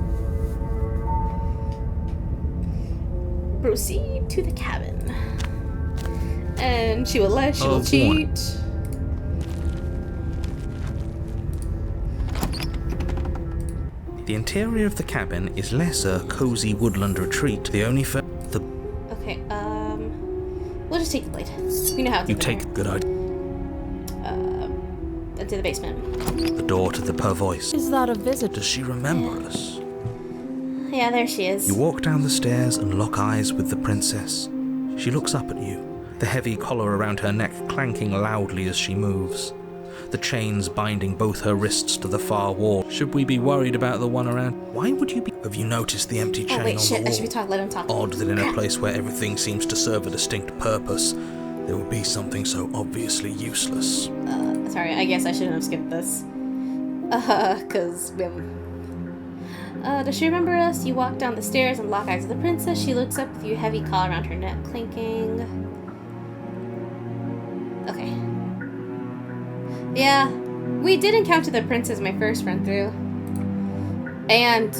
Proceed to the cabin. And she will lie, she Oh, will cheat. The interior of the cabin is less a cozy woodland retreat. The only Okay, we'll just take the blade. We know how to you get take good idea. into the basement. The door to the pervoice. Is that a visitor? Does she remember us? Yeah, there she is. You walk down the stairs and lock eyes with the princess. She looks up at you, the heavy collar around her neck clanking loudly as she moves. The chains binding both her wrists to the far wall. Should we be worried about the one around? Why would you be? Have you noticed the empty chain Oh wait, on shit! the I wall? should be talking. Let him talk. Odd that in a place where everything seems to serve a distinct purpose, there would be something so obviously useless. Sorry, I guess I shouldn't have skipped this. Cause we have. Does she remember us? You walk down the stairs and lock eyes with the princess. She looks up with you, heavy collar around her neck, clinking. Okay. Yeah, we did encounter the princess my first run through. And,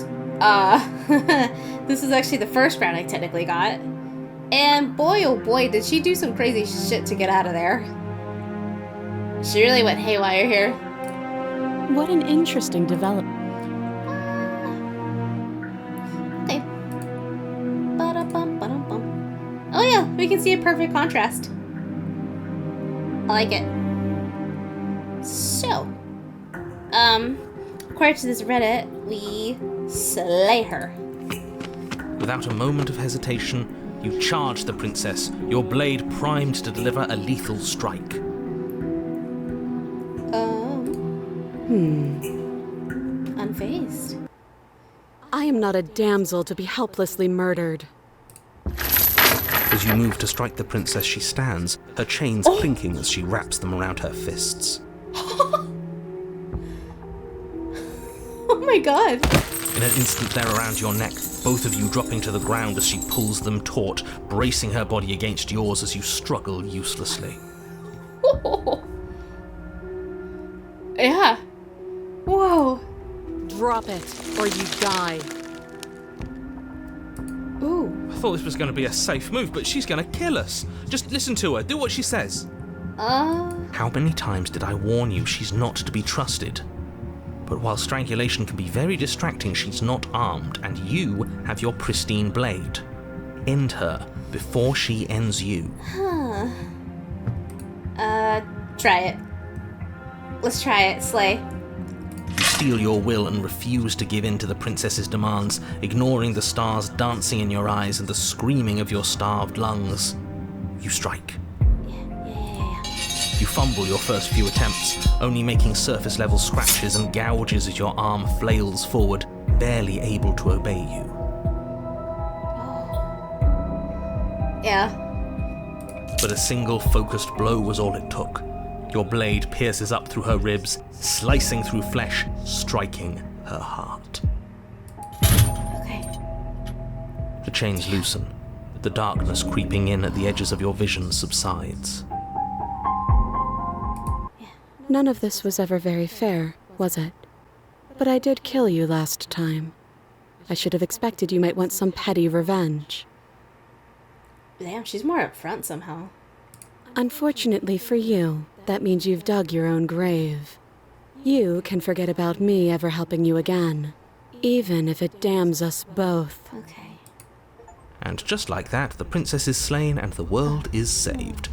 this is actually the first round I technically got. And boy, oh boy, did she do some crazy shit to get out of there. She really went haywire here. What an interesting development. Okay. Ba-da-bum. Oh yeah, we can see a perfect contrast. I like it. So, according to this Reddit, we slay her. Without a moment of hesitation, you charge the princess, your blade primed to deliver a lethal strike. Unfazed. I am not a damsel to be helplessly murdered. As you move to strike the princess, she stands, her chains clinking as she wraps them around her fists. Oh my god. In an instant, they're around your neck, both of you dropping to the ground as she pulls them taut, bracing her body against yours as you struggle uselessly. Yeah. Whoa. Drop it, or you die. Ooh. I thought this was going to be a safe move, but she's going to kill us. Just listen to her, do what she says. How many times did I warn you she's not to be trusted? But while strangulation can be very distracting, she's not armed, and you have your pristine blade. End her before she ends you. Try it. Let's try it, Slay. You steel your will and refuse to give in to the princess's demands, ignoring the stars dancing in your eyes and the screaming of your starved lungs. You strike. Yeah. You fumble your first few attempts, only making surface-level scratches and gouges as your arm flails forward, barely able to obey you. Yeah. But a single focused blow was all it took. Your blade pierces up through her ribs, slicing through flesh, striking her heart. Okay. The chains loosen. The darkness creeping in at the edges of your vision subsides. None of this was ever very fair, was it? But I did kill you last time. I should have expected you might want some petty revenge. Damn, she's more upfront somehow. Unfortunately for you, that means you've dug your own grave. You can forget about me ever helping you again, even if it damns us both. Okay. And just like that, the princess is slain and the world is saved.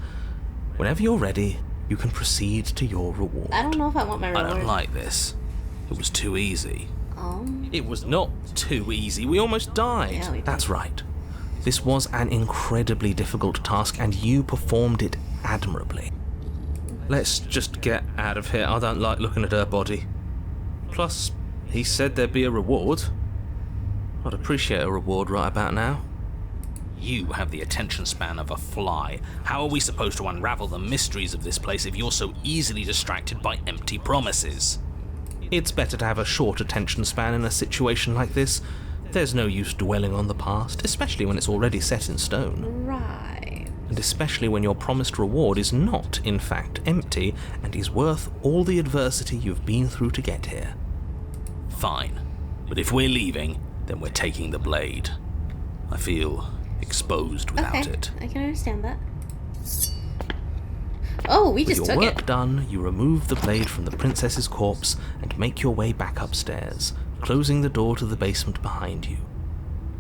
Whenever you're ready, you can proceed to your reward. I don't know if I want my I reward. don't like this. It was too easy. It was not too easy, we almost died. Yeah, we did. That's right. This was an incredibly difficult task, and you performed it admirably. Let's just get out of here. I don't like looking at her body. Plus, he said there'd be a reward. I'd appreciate a reward right about now. You have the attention span of a fly. How are we supposed to unravel the mysteries of this place if you're so easily distracted by empty promises? It's better to have a short attention span in a situation like this. There's no use dwelling on the past, especially when it's already set in stone. Right. And especially when your promised reward is not, in fact, empty, and is worth all the adversity you've been through to get here. Fine. But if we're leaving, then we're taking the blade. I feel exposed without it. I can understand that. Oh, we With just your took work it. done, you remove the blade from the princess's corpse and make your way back upstairs, closing the door to the basement behind you.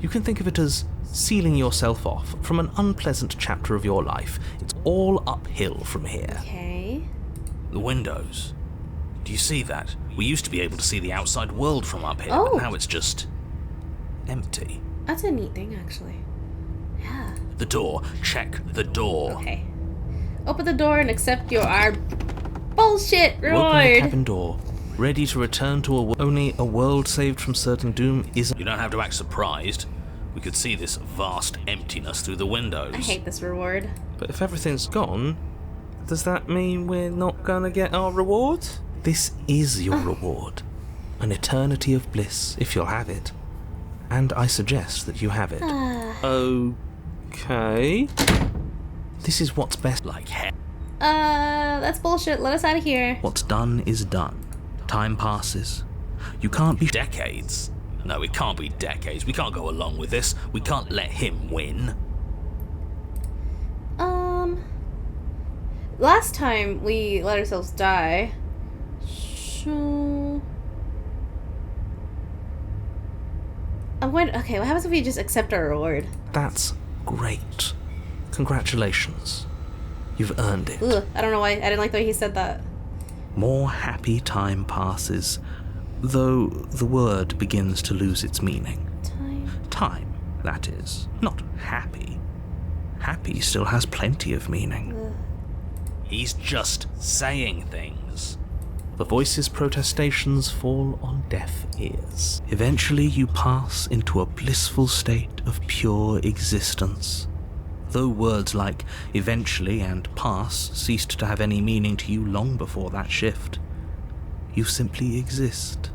You can think of it as sealing yourself off from an unpleasant chapter of your life. It's all uphill from here. Okay. The windows. Do you see that? We used to be able to see the outside world from up here, Oh. but now it's just empty. That's a neat thing, actually. Yeah. The door. Check the door. Okay. Open the door and accept your bullshit You open the reward. cabin door, ready to return to only a world saved from certain doom isn't. You don't have to act surprised. We could see this vast emptiness through the windows. I hate this reward. But if everything's gone, does that mean we're not gonna get our reward? This is your reward. An eternity of bliss, if you'll have it. And I suggest that you have it. Okay. This is what's best. Like hell. That's bullshit. Let us out of here. What's done is done. Time passes. You can't be. Decades. No, it can't be decades. We can't go along with this. We can't let him win. Last time we let ourselves die. So okay, what happens if we just accept our reward? That's great. Congratulations. You've earned it. Ugh, I don't know why. I didn't like the way he said that. More happy time passes, though the word begins to lose its meaning. Time, that is. Not happy. Happy still has plenty of meaning. He's just saying things. The voice's protestations fall on deaf ears. Eventually you pass into a blissful state of pure existence. Though words like eventually and pass ceased to have any meaning to you long before that shift, you simply exist.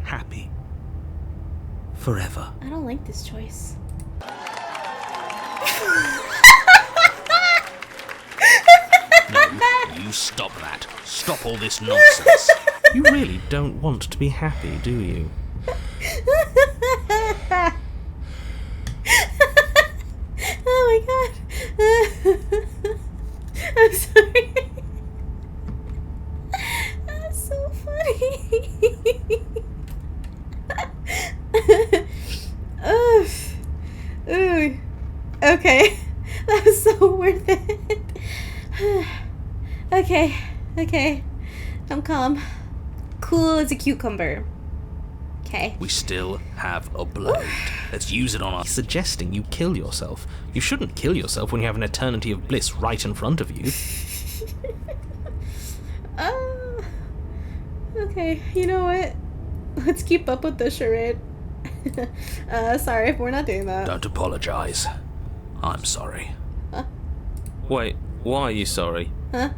Happy. Forever. I don't like this choice. No, you stop that. Stop all this nonsense. You really don't want to be happy, do you? Oh my god. I'm sorry. That's so funny. Ugh. Ooh. Okay. That was so worth it. Okay. I'm calm. Cool as a cucumber. Okay. We still have a blade. Let's use it on our... Suggesting you kill yourself. You shouldn't kill yourself when you have an eternity of bliss right in front of you. Okay, you know what? Let's keep up with the charade. Sorry if we're not doing that. Don't apologize. I'm sorry. Wait, why are you sorry? Huh?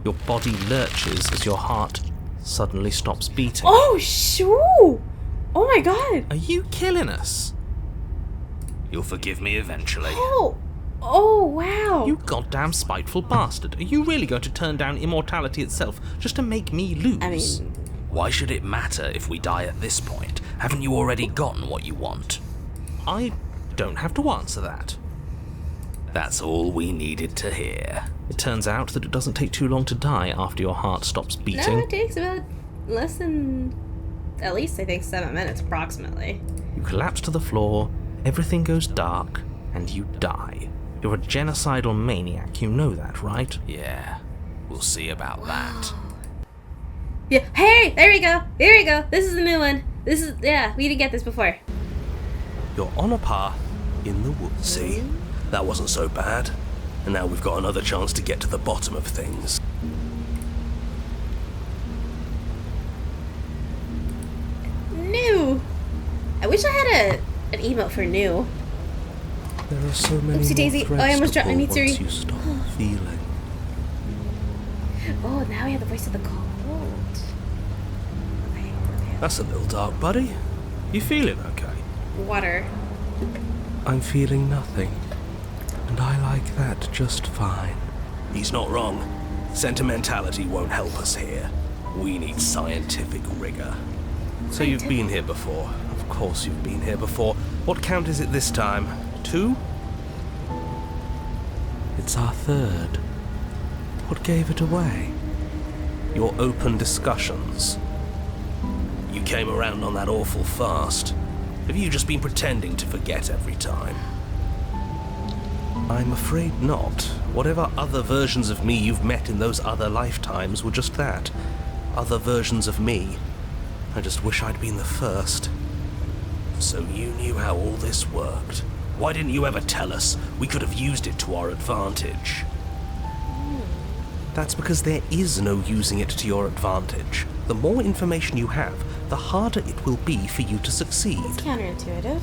Your body lurches as your heart suddenly stops beating. Oh, shoo! Oh my god! Are you killing us? You'll forgive me eventually. Oh, wow! You goddamn spiteful bastard. Are you really going to turn down immortality itself just to make me lose? I mean... Why should it matter if we die at this point? Haven't you already gotten what you want? I don't have to answer that. That's all we needed to hear. It turns out that it doesn't take too long to die after your heart stops beating. No, it takes about less than... at least, I think, 7 minutes, approximately. You collapse to the floor, everything goes dark, and you die. You're a genocidal maniac, you know that, right? Yeah, we'll see about that. Yeah, hey! There we go! Here we go! This is the new one! Yeah, we didn't get this before. You're on a path in the woods. See, that wasn't so bad. And now we've got another chance to get to the bottom of things. New. I wish I had an emote for new. There are so many Oopsie daisy. more Oh, I threads almost to dropped my pull meat cereal. once you stop feeling. Oh, now we have the voice of the cold. Okay. That's a little dark, buddy. You feeling okay? Water. I'm feeling nothing. And I like that just fine. He's not wrong. Sentimentality won't help us here. We need scientific rigor. So you've been here before. Of course you've been here before. What count is it this time? 2? It's our 3rd. What gave it away? Your open discussions. You came around on that awful fast. Have you just been pretending to forget every time? I'm afraid not. Whatever other versions of me you've met in those other lifetimes were just that. Other versions of me. I just wish I'd been the first. So you knew how all this worked. Why didn't you ever tell us? We could have used it to our advantage. That's because there is no using it to your advantage. The more information you have, the harder it will be for you to succeed. It's counterintuitive.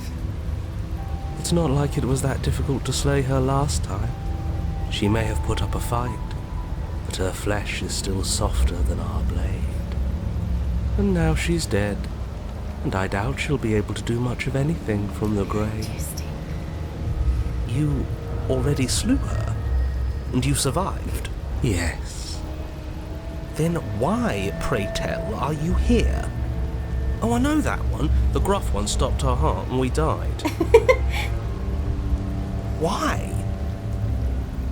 It's not like it was that difficult to slay her last time. She may have put up a fight, but her flesh is still softer than our blade. And now she's dead, and I doubt she'll be able to do much of anything from the grave. Interesting. You already slew her, and you survived? Yes. Then why, pray tell, are you here? Oh, I know that one. The gruff one stopped our heart and we died. Why?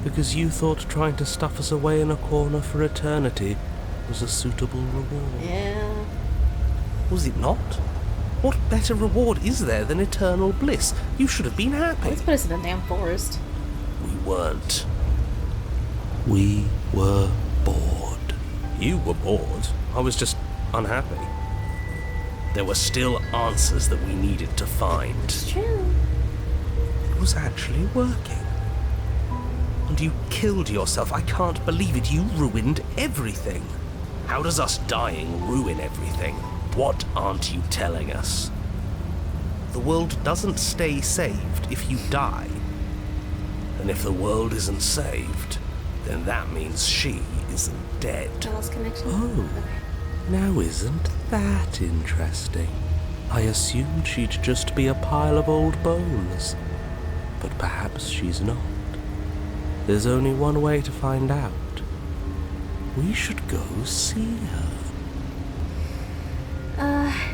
Because you thought trying to stuff us away in a corner for eternity was a suitable reward. Yeah. Was it not? What better reward is there than eternal bliss? You should have been happy. Let's put us in a damn forest. We weren't. We were bored. You were bored. I was just unhappy. There were still answers that we needed to find. It's true. It was actually working. And you killed yourself. I can't believe it. You ruined everything. How does us dying ruin everything? What aren't you telling us? The world doesn't stay saved if you die. And if the world isn't saved, then that means she isn't dead. Lost connection. Oh. Now isn't that interesting? I assumed she'd just be a pile of old bones. But perhaps she's not. There's only one way to find out. We should go see her.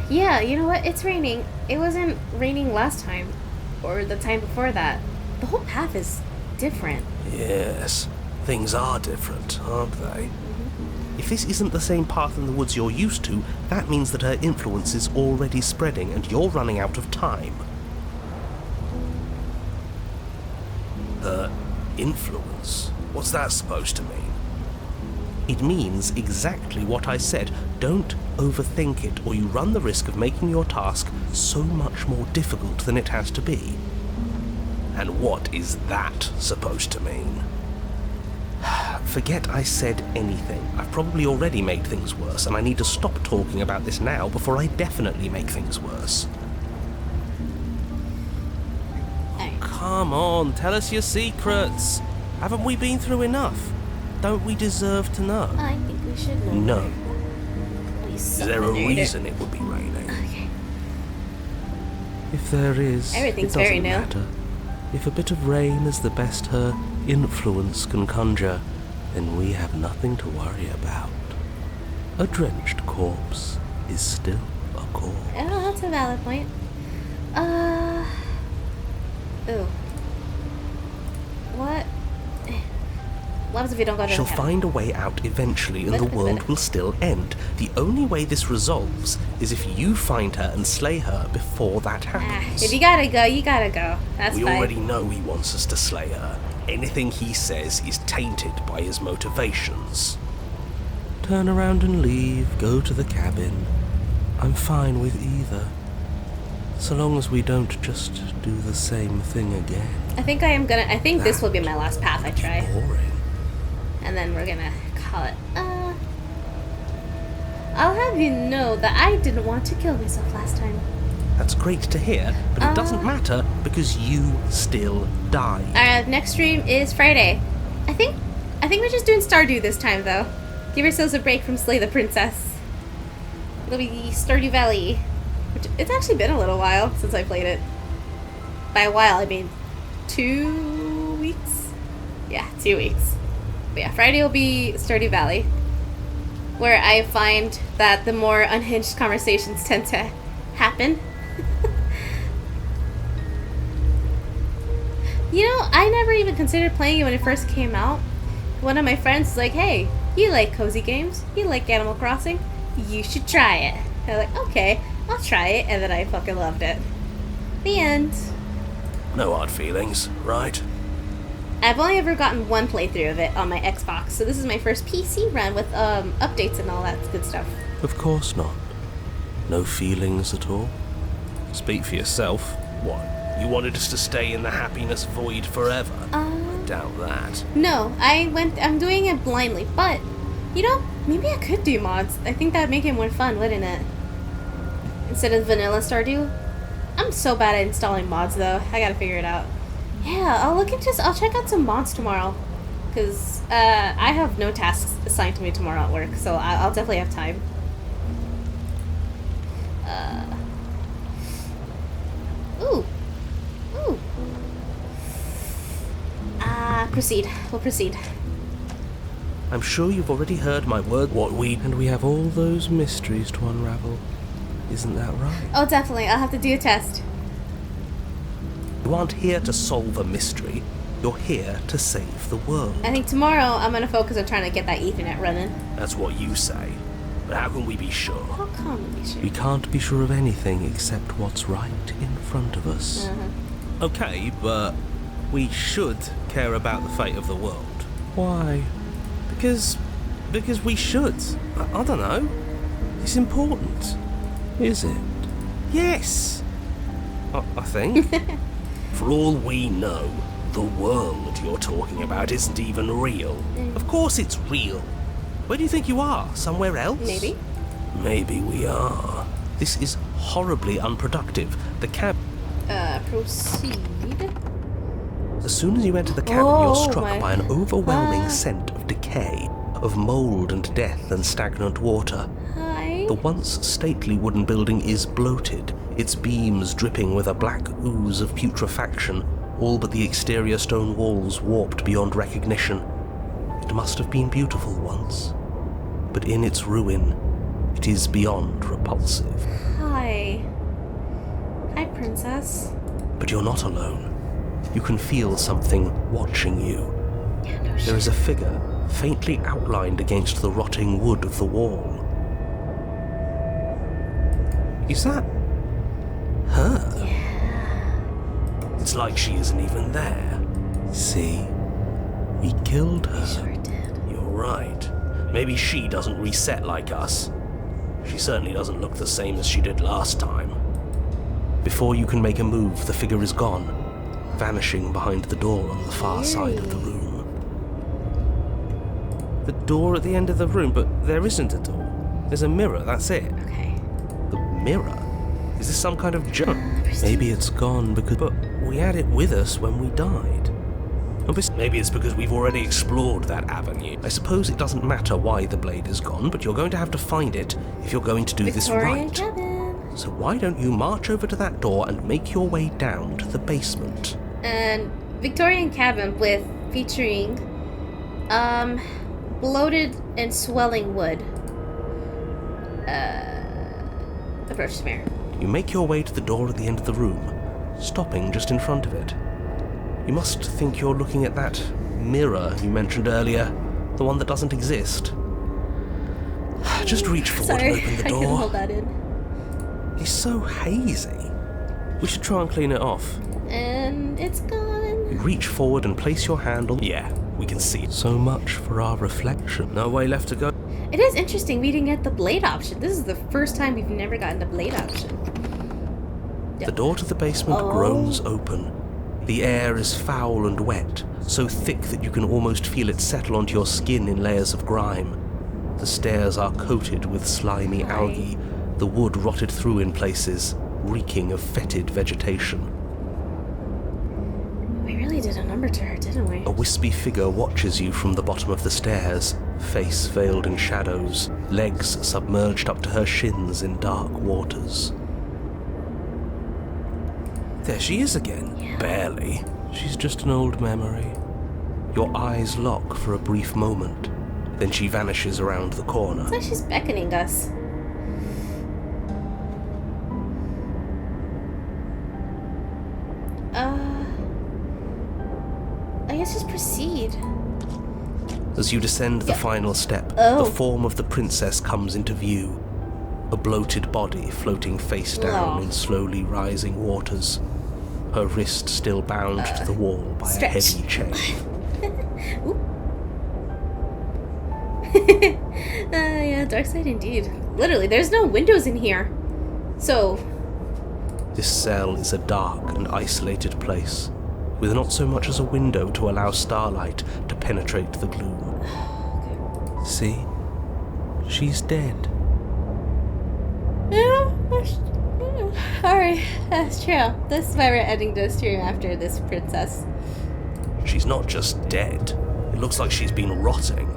Yeah, you know what? It's raining. It wasn't raining last time. Or the time before that. The whole path is different. Yes, things are different, aren't they? If this isn't the same path in the woods you're used to, that means that her influence is already spreading and you're running out of time. Her influence? What's that supposed to mean? It means exactly what I said. Don't overthink it, or you run the risk of making your task so much more difficult than it has to be. And what is that supposed to mean? Forget I said anything. I've probably already made things worse, and I need to stop talking about this now before I definitely make things worse. Come on, tell us your secrets. Haven't we been through enough? Don't we deserve to know? I think we should know. No. Is there a reason it would be raining? Okay. If there is, Everything's it doesn't very new. matter. If a bit of rain is the best her influence can conjure, then we have nothing to worry about. A drenched corpse is still a corpse. Oh, that's a valid point. Ooh. What? What happens if you don't go to She'll the cabin? find a way out eventually and the world will still end. The only way this resolves is if you find her and slay her before that happens. If you gotta go, you gotta go. That's We fine. already know he wants us to slay her. Anything he says is tainted by his motivations. Turn around and leave, go to the cabin. I'm fine with either. So long as we don't just do the same thing again. I think this will be my last path I try. Boring. And then we're gonna call it, I'll have you know that I didn't want to kill myself last time. That's great to hear, but it doesn't matter because you still died. Our next stream is Friday. I think we're just doing Stardew this time, though. Give ourselves a break from Slay the Princess. It'll be Stardew Valley. Which, it's actually been a little while since I played it. By a while, I mean 2 weeks? Yeah, 2 weeks. But yeah, Friday will be Stardew Valley. Where I find that the more unhinged conversations tend to happen. You know, I never even considered playing it when it first came out. One of my friends was like, hey, you like cozy games? You like Animal Crossing? You should try it. And I'm like, okay, I'll try it. And then I fucking loved it. The end. No hard feelings, right? I've only ever gotten one playthrough of it on my Xbox, so this is my first PC run with updates and all that good stuff. Of course not. No feelings at all? Speak for yourself. What? You wanted us to stay in the happiness void forever? I doubt that. No, I'm doing it blindly, but, you know, maybe I could do mods. I think that'd make it more fun, wouldn't it? Instead of vanilla Stardew. I'm so bad at installing mods, though. I gotta figure it out. Yeah, I'll check out some mods tomorrow. Because, I have no tasks assigned to me tomorrow at work, so I'll definitely have time. Ooh. Proceed. We'll proceed. I'm sure you've already heard my word, and we have all those mysteries to unravel. Isn't that right? Oh, definitely. I'll have to do a test. You aren't here to solve a mystery. You're here to save the world. I think tomorrow I'm going to focus on trying to get that Ethernet running. That's what you say. But how can we be sure? How can we be sure? We can't be sure of anything except what's right in front of us. Okay, but we should care about the fate of the world. Why? Because we should. I don't know. It's important. Is it? Yes. I think. For all we know, the world you're talking about isn't even real. Of course it's real. Where do you think you are? Somewhere else? Maybe. Maybe we are. This is horribly unproductive. The cab... Proceed. As soon as you enter the cabin, Oh, you're struck my- by an overwhelming scent of decay, of mould and death and stagnant water. Hi. The once stately wooden building is bloated, its beams dripping with a black ooze of putrefaction, all but the exterior stone walls warped beyond recognition. It must have been beautiful once, but in its ruin, it is beyond repulsive. Hi. Hi, princess. But you're not alone. You can feel something watching you. Yeah, no There is a figure faintly outlined against the rotting wood of the wall. Is that... Her? It's like she isn't even there. See? We killed her. Sure did. You're right. Maybe she doesn't reset like us. She certainly doesn't look the same as she did last time. Before you can make a move, the figure is gone, vanishing behind the door on the far side of the room. The door at the end of the room, but there isn't a door. There's a mirror, that's it. Okay. The mirror? Is this some kind of joke? Maybe it's gone because... But we had it with us when we died. Maybe it's because we've already explored that avenue. I suppose it doesn't matter why the blade is gone, but you're going to have to find it if you're going to do this Victorian right. cabin. So why don't you march over to that door and make your way down to the basement? And Victorian cabin with featuring bloated and swelling wood. Approach the mirror. You make your way to the door at the end of the room, stopping just in front of it. You must think you're looking at that mirror you mentioned earlier, the one that doesn't exist. Just reach forward Sorry, and open the I couldn't door. hold that in. It's so hazy. We should try and clean it off. And it's gone. You reach forward and place your hand on... Yeah, we can see it. So much for our reflection. No way left to go. It is interesting we didn't get the blade option. This is the first time we've never gotten the blade option. The door to the basement groans open. The air is foul and wet, so thick that you can almost feel it settle onto your skin in layers of grime. The stairs are coated with slimy algae, the wood rotted through in places, reeking of fetid vegetation. We really did a number to her, didn't we? A wispy figure watches you from the bottom of the stairs, face veiled in shadows, legs submerged up to her shins in dark waters. There she is again. Yeah. Barely. She's just an old memory. Your eyes lock for a brief moment, then she vanishes around the corner. It's like she's beckoning us. I guess just proceed. As you descend the final step, Oh. the form of the princess comes into view. A bloated body floating face down in slowly rising waters. Her wrist still bound to the wall by stretch. a heavy chain. Yeah, dark side indeed. Literally, there's no windows in here. So, This cell is a dark and isolated place, with not so much as a window to allow starlight to penetrate the gloom. See? She's dead. yeah, alright, that's true. This is why we're ending the stream after this princess. She's not just dead. It looks like she's been rotting.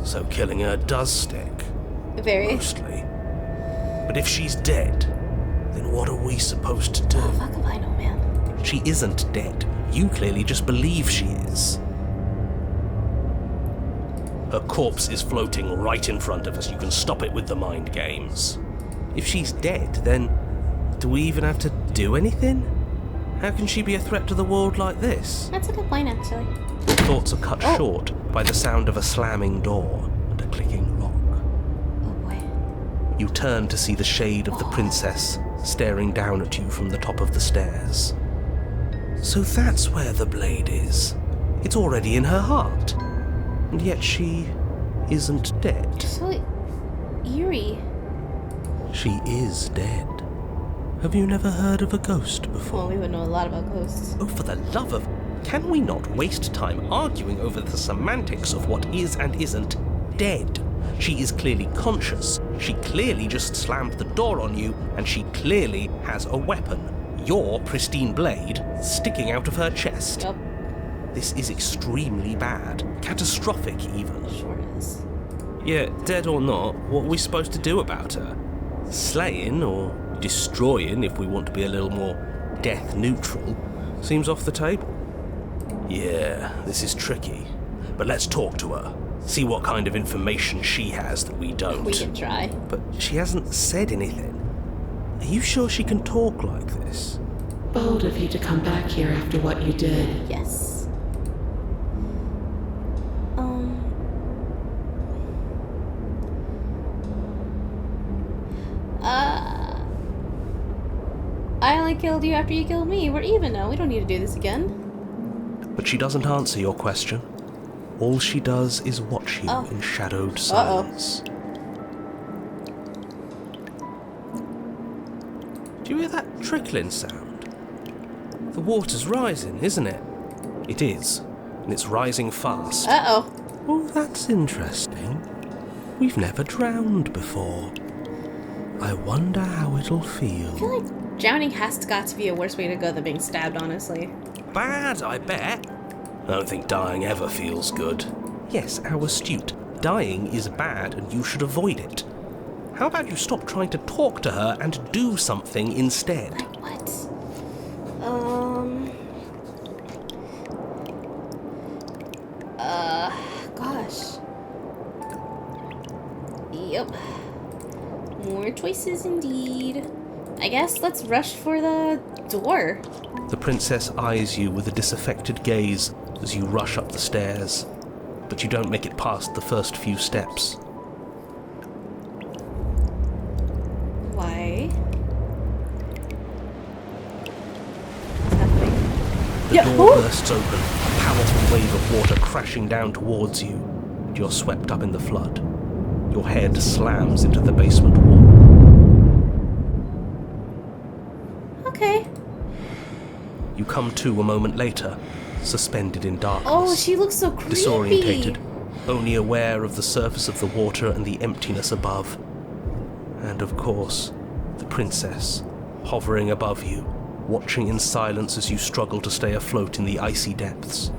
So killing her does stick. Very. Mostly. But if she's dead, then what are we supposed to do? Oh, fuck if I know, man. She isn't dead. You clearly just believe she is. Her corpse is floating right in front of us. You can stop it with the mind games. If she's dead, then do we even have to do anything? How can she be a threat to the world like this? That's a good point, actually. Thoughts are cut short by the sound of a slamming door and a clicking lock. Oh boy. You turn to see the shade of the princess staring down at you from the top of the stairs. So that's where the blade is. It's already in her heart. And yet she isn't dead. So eerie. She is dead. Have you never heard of a ghost Well, before? we would know a lot about ghosts. Oh, for the love of... Can we not waste time arguing over the semantics of what is and isn't dead? She is clearly conscious. She clearly just slammed the door on you, and she clearly has a weapon. Your pristine blade sticking out of her chest. Yup, This is extremely bad. Catastrophic, even. sure is. Yeah, dead or not, what are we supposed to do about her? Slaying, or destroying, if we want to be a little more death neutral, seems off the table. Yeah, this is tricky. But let's talk to her. See what kind of information she has that we don't. We can try. But she hasn't said anything. Are you sure she can talk like this? Bold of you to come back here after what you did. Yes. I only killed you after you killed me. We're even now. We don't need to do this again. But she doesn't answer your question. All she does is watch you in shadowed silence. Do you hear that trickling sound? The water's rising, isn't it? It is, and it's rising fast. Uh-oh. Oh, that's interesting. We've never drowned before. I wonder how it'll feel. I feel like drowning has got to be a worse way to go than being stabbed, honestly. Bad, I bet. I don't think dying ever feels good. Yes, how astute. Dying is bad and you should avoid it. How about you stop trying to talk to her and do something instead? Like what? Gosh. Yep. More choices indeed. I guess let's rush for the door. The princess eyes you with a disaffected gaze as you rush up the stairs, but you don't make it past the first few steps. Why? What's happening? The door bursts open, a powerful wave of water crashing down towards you, and you're swept up in the flood. Your head slams into the basement wall. You come to a moment later, suspended in darkness. Oh, she looks so creepy. Disorientated, only aware of the surface of the water and the emptiness above. And of course, the princess, hovering above you, watching in silence as you struggle to stay afloat in the icy depths.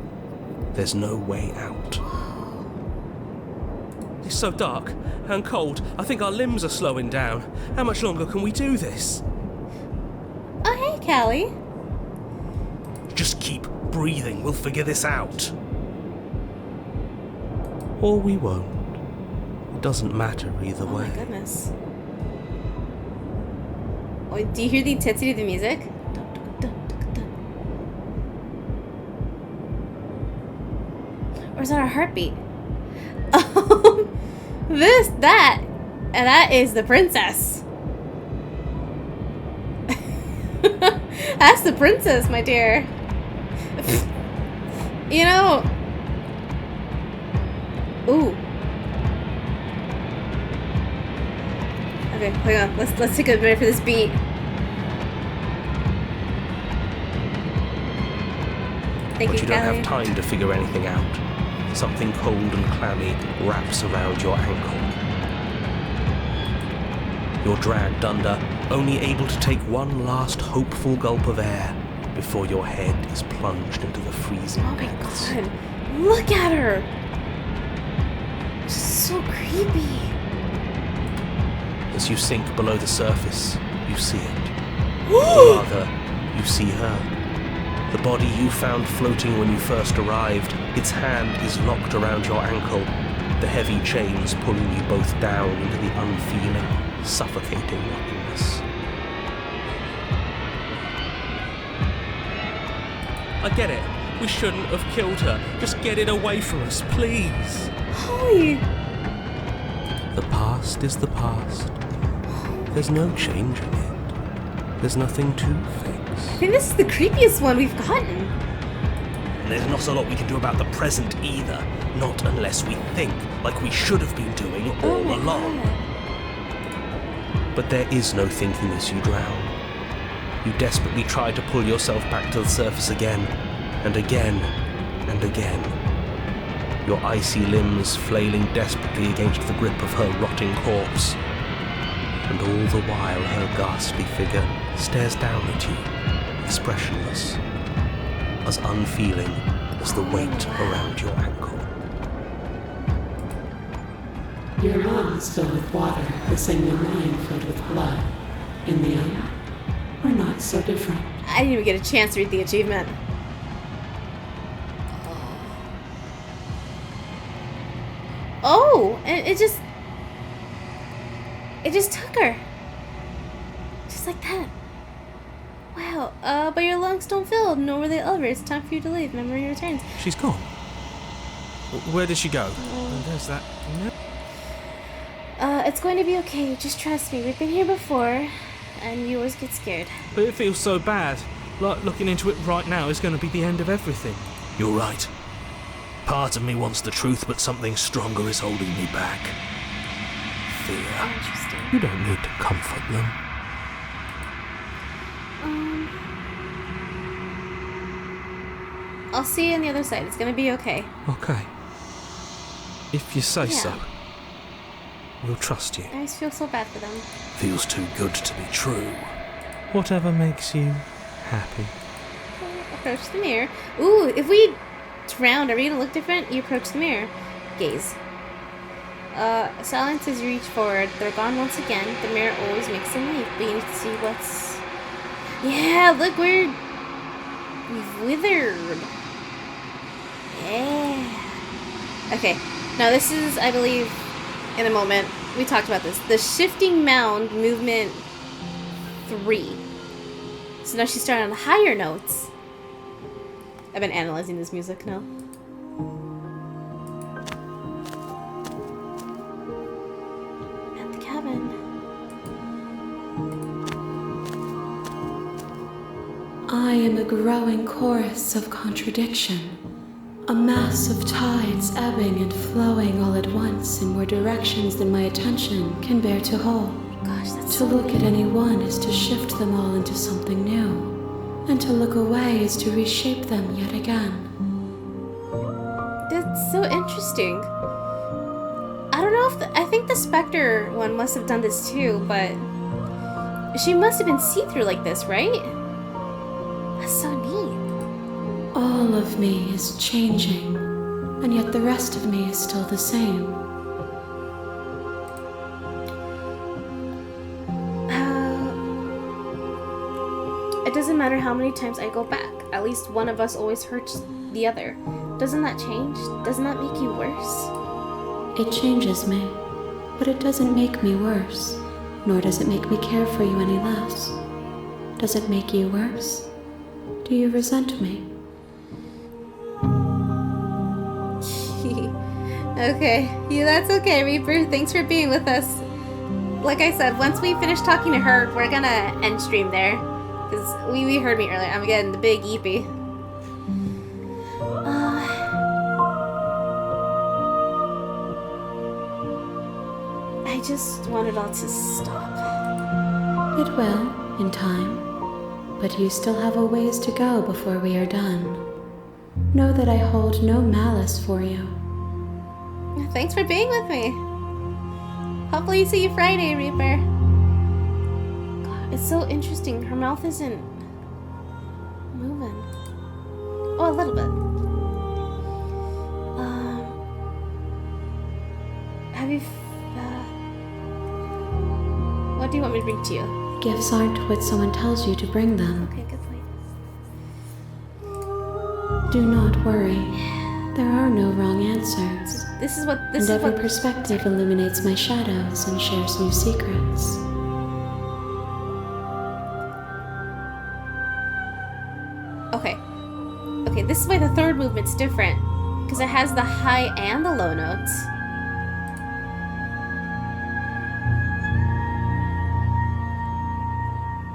There's no way out. It's so dark and cold. I think our limbs are slowing down. How much longer can we do this? Oh, hey, Callie. Just keep breathing. We'll figure this out. Or we won't. It doesn't matter either way. Oh my goodness. Oh, do you hear the intensity of the music? Or is that our heartbeat? That is the princess. That's the princess, my dear. You know. Ooh. Okay, hang on. Let's take a minute for this beat. Thank But you don't Callie. have time to figure anything out. Something cold and clammy wraps around your ankle. You're dragged under, only able to take one last hopeful gulp of air before your head is plunged into the freezing Oh my depths. god. Look at her. She's so creepy. As you sink below the surface, you see it. Or rather, you see her. The body you found floating when you first arrived, its hand is locked around your ankle, the heavy chains pulling you both down into the unfeeling, suffocating nothingness. I get it. We shouldn't have killed her. Just get it away from us, please. Holy. The past is the past. There's no changing it. There's nothing to fix. I think this is the creepiest one we've gotten. And there's not a lot we can do about the present either. Not unless we think like we should have been doing all along. But there is no thinking as you drown. You desperately try to pull yourself back to the surface again, and again, and again. Your icy limbs flailing desperately against the grip of her rotting corpse. And all the while her ghastly figure stares down at you, expressionless, as unfeeling as the weight around your ankle. Your lungs filled with water, the same as mine filled with blood. In the end, we're not so different. I didn't even get a chance to read the achievement. Oh, and it just took her. Just like that. Wow, but your lungs don't fill, nor will they ever. It's time for you to leave. Memory returns. She's gone. Where did she go? There's that. It's going to be okay. Just trust me. We've been here before, and you always get scared. But it feels so bad. Like looking into it right now is going to be the end of everything. You're right. Part of me wants the truth, but something stronger is holding me back. Fear. Interesting. You don't need to comfort them. I'll see you on the other side. It's gonna be okay. Okay. If you say Yeah. so. We'll trust you. I always feel so bad for them. Feels too good to be true. Whatever makes you happy. Approach the mirror. Ooh, if we drowned, are we gonna look different? You approach the mirror. Gaze. Silence as you reach forward. They're gone once again. The mirror always makes them leave, but you need to see what's... Yeah, look, we've withered. Yeah. Okay, now this is, I believe, in a moment, we talked about this. The shifting mound movement 3. So now she's starting on the higher notes. I've been analyzing this music now. At the cabin. I am a growing chorus of contradiction. A mass of tides ebbing and flowing all at once in more directions than my attention can bear to hold. Gosh, that's To so look at weird. any one is to shift them all into something new. And to look away is to reshape them yet again. That's so interesting. I don't know if I think the Spectre one must have done this too, but she must have been see-through like this, right? That's so neat. All of me is changing, and yet the rest of me is still the same. It doesn't matter how many times I go back. At least one of us always hurts the other. Doesn't that change? Doesn't that make you worse? It changes me, but it doesn't make me worse, nor does it make me care for you any less. Does it make you worse? Do you resent me? Okay, yeah, that's okay, Reaper. Thanks for being with us. Like I said, once we finish talking to her, we're gonna end stream there. Because we heard me earlier. I'm getting the big eepy. I just want it all to stop. It will, in time. But you still have a ways to go before we are done. Know that I hold no malice for you. Thanks for being with me. Hopefully see you Friday, Reaper. God, it's so interesting. Her mouth isn't moving. Oh, a little bit. Have you... what do you want me to bring to you? Gifts aren't what someone tells you to bring them. Okay, good point. Do not worry. There are no wrong answers. This is And every perspective illuminates my shadows and shares new secrets. Okay. Okay, this is why the third movement's different. Because it has the high and the low notes.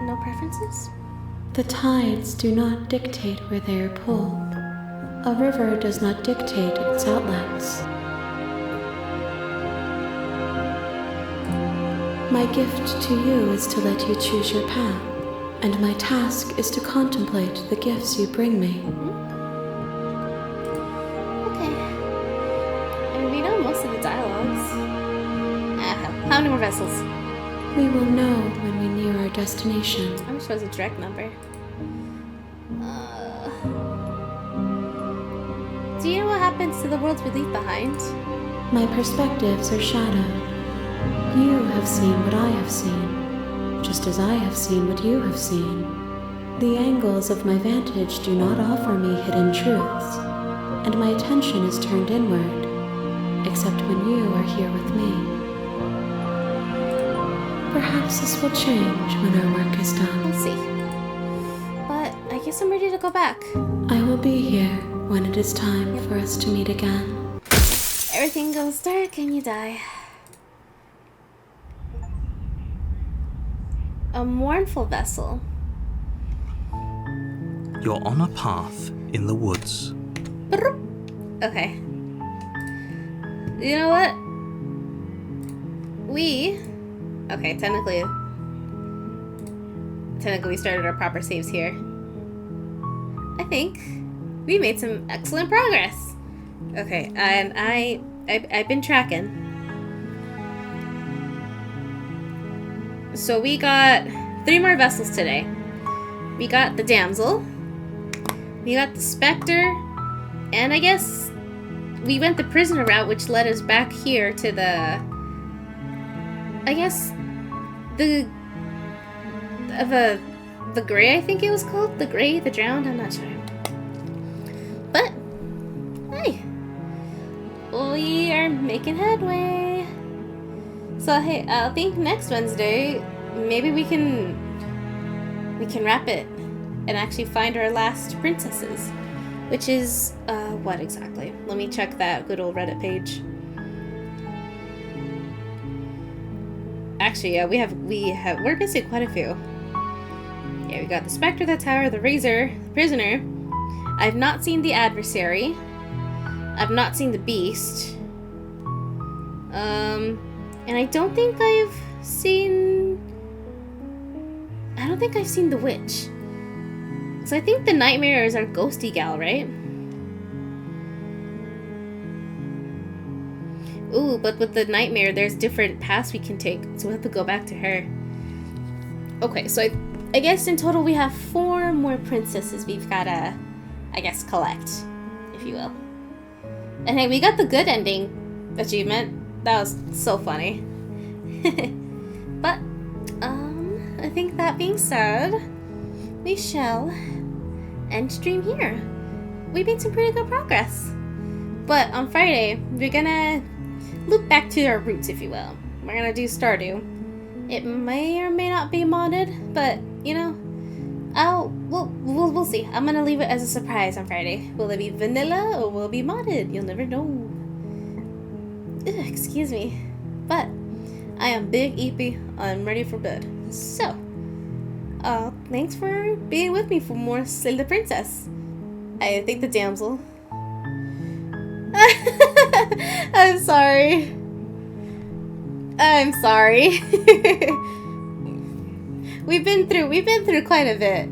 No preferences? The tides do not dictate where they are pulled. A river does not dictate its outlets. My gift to you is to let you choose your path, and my task is to contemplate the gifts you bring me. Okay. I mean, we know most of the dialogues. How many more vessels? We will know when we near our destination. I'm sure it's a direct number. Do you know what happens to the worlds we leave behind? My perspectives are shadowed. You have seen what I have seen, just as I have seen what you have seen. The angles of my vantage do not offer me hidden truths, and my attention is turned inward, except when you are here with me. Perhaps this will change when our work is done. We'll see. But I guess I'm ready to go back. I will be here when it is time for us to meet again. Everything goes dark and you die. A mournful vessel. You're on a path in the woods. Okay. You know what? Okay, technically we started our proper saves here. I think we made some excellent progress. Okay, and I've been tracking. So we got 3 more vessels today. We got the damsel, we got the specter, and I guess we went the prisoner route, which led us back here to the, I guess, the Grey, I think it was called? The Grey, the Drowned, I'm not sure. But, hey, we are making headway. So hey, I think next Wednesday, maybe we can wrap it and actually find our last princesses. Which is, what exactly? Let me check that good old Reddit page. Actually, yeah, we're missing quite a few. Yeah, we got the Spectre, the Tower, the Razor, the Prisoner. I've not seen the Adversary. I've not seen the Beast. And I don't think I've seen the Witch. So I think the nightmare is our ghosty gal, right? Ooh, but with the nightmare, there's different paths we can take, so we have to go back to her. Okay, so I guess in total we have 4 more princesses we've gotta, I guess, collect, if you will. And hey, we got the good ending achievement. That was so funny. But, I think that being said, we shall end stream here. We made some pretty good progress. But on Friday, we're gonna loop back to our roots, if you will. We're gonna do Stardew. It may or may not be modded, but you know, we'll see. I'm gonna leave it as a surprise on Friday. Will it be vanilla or will it be modded? You'll never know. Ugh, excuse me, but I am big eepy. I'm ready for bed. So, thanks for being with me for more Slay the Princess. I think the damsel. I'm sorry. I'm sorry. We've been through quite a bit.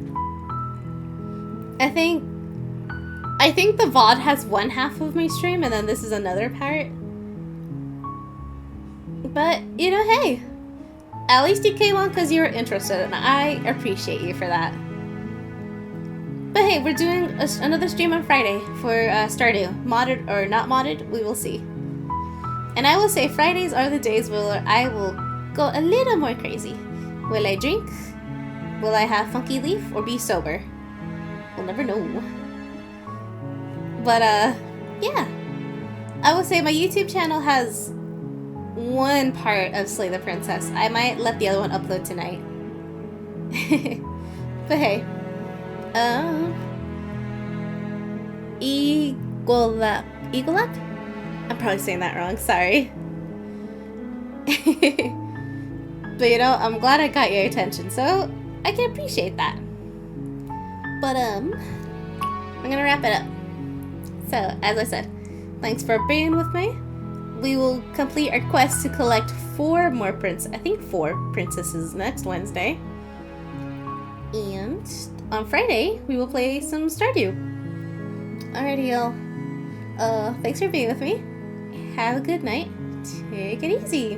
I think the VOD has one half of my stream and then this is another part. But, you know, hey, at least you came on because you were interested and I appreciate you for that. But hey, we're doing another stream on Friday for Stardew. Modded or not modded, we will see. And I will say Fridays are the days where I will go a little more crazy. Will I drink? Will I have Funky Leaf or be sober? We'll never know. But yeah. I will say my YouTube channel has one part of Slay the Princess. I might let the other one upload tonight. But hey. Eagolap? I'm probably saying that wrong, sorry. But you know, I'm glad I got your attention, so I can appreciate that. But I'm gonna wrap it up. So, as I said, thanks for being with me. We will complete our quest to collect 4 more four princesses next Wednesday. And on Friday, we will play some Stardew. Alrighty, y'all. Thanks for being with me. Have a good night. Take it easy.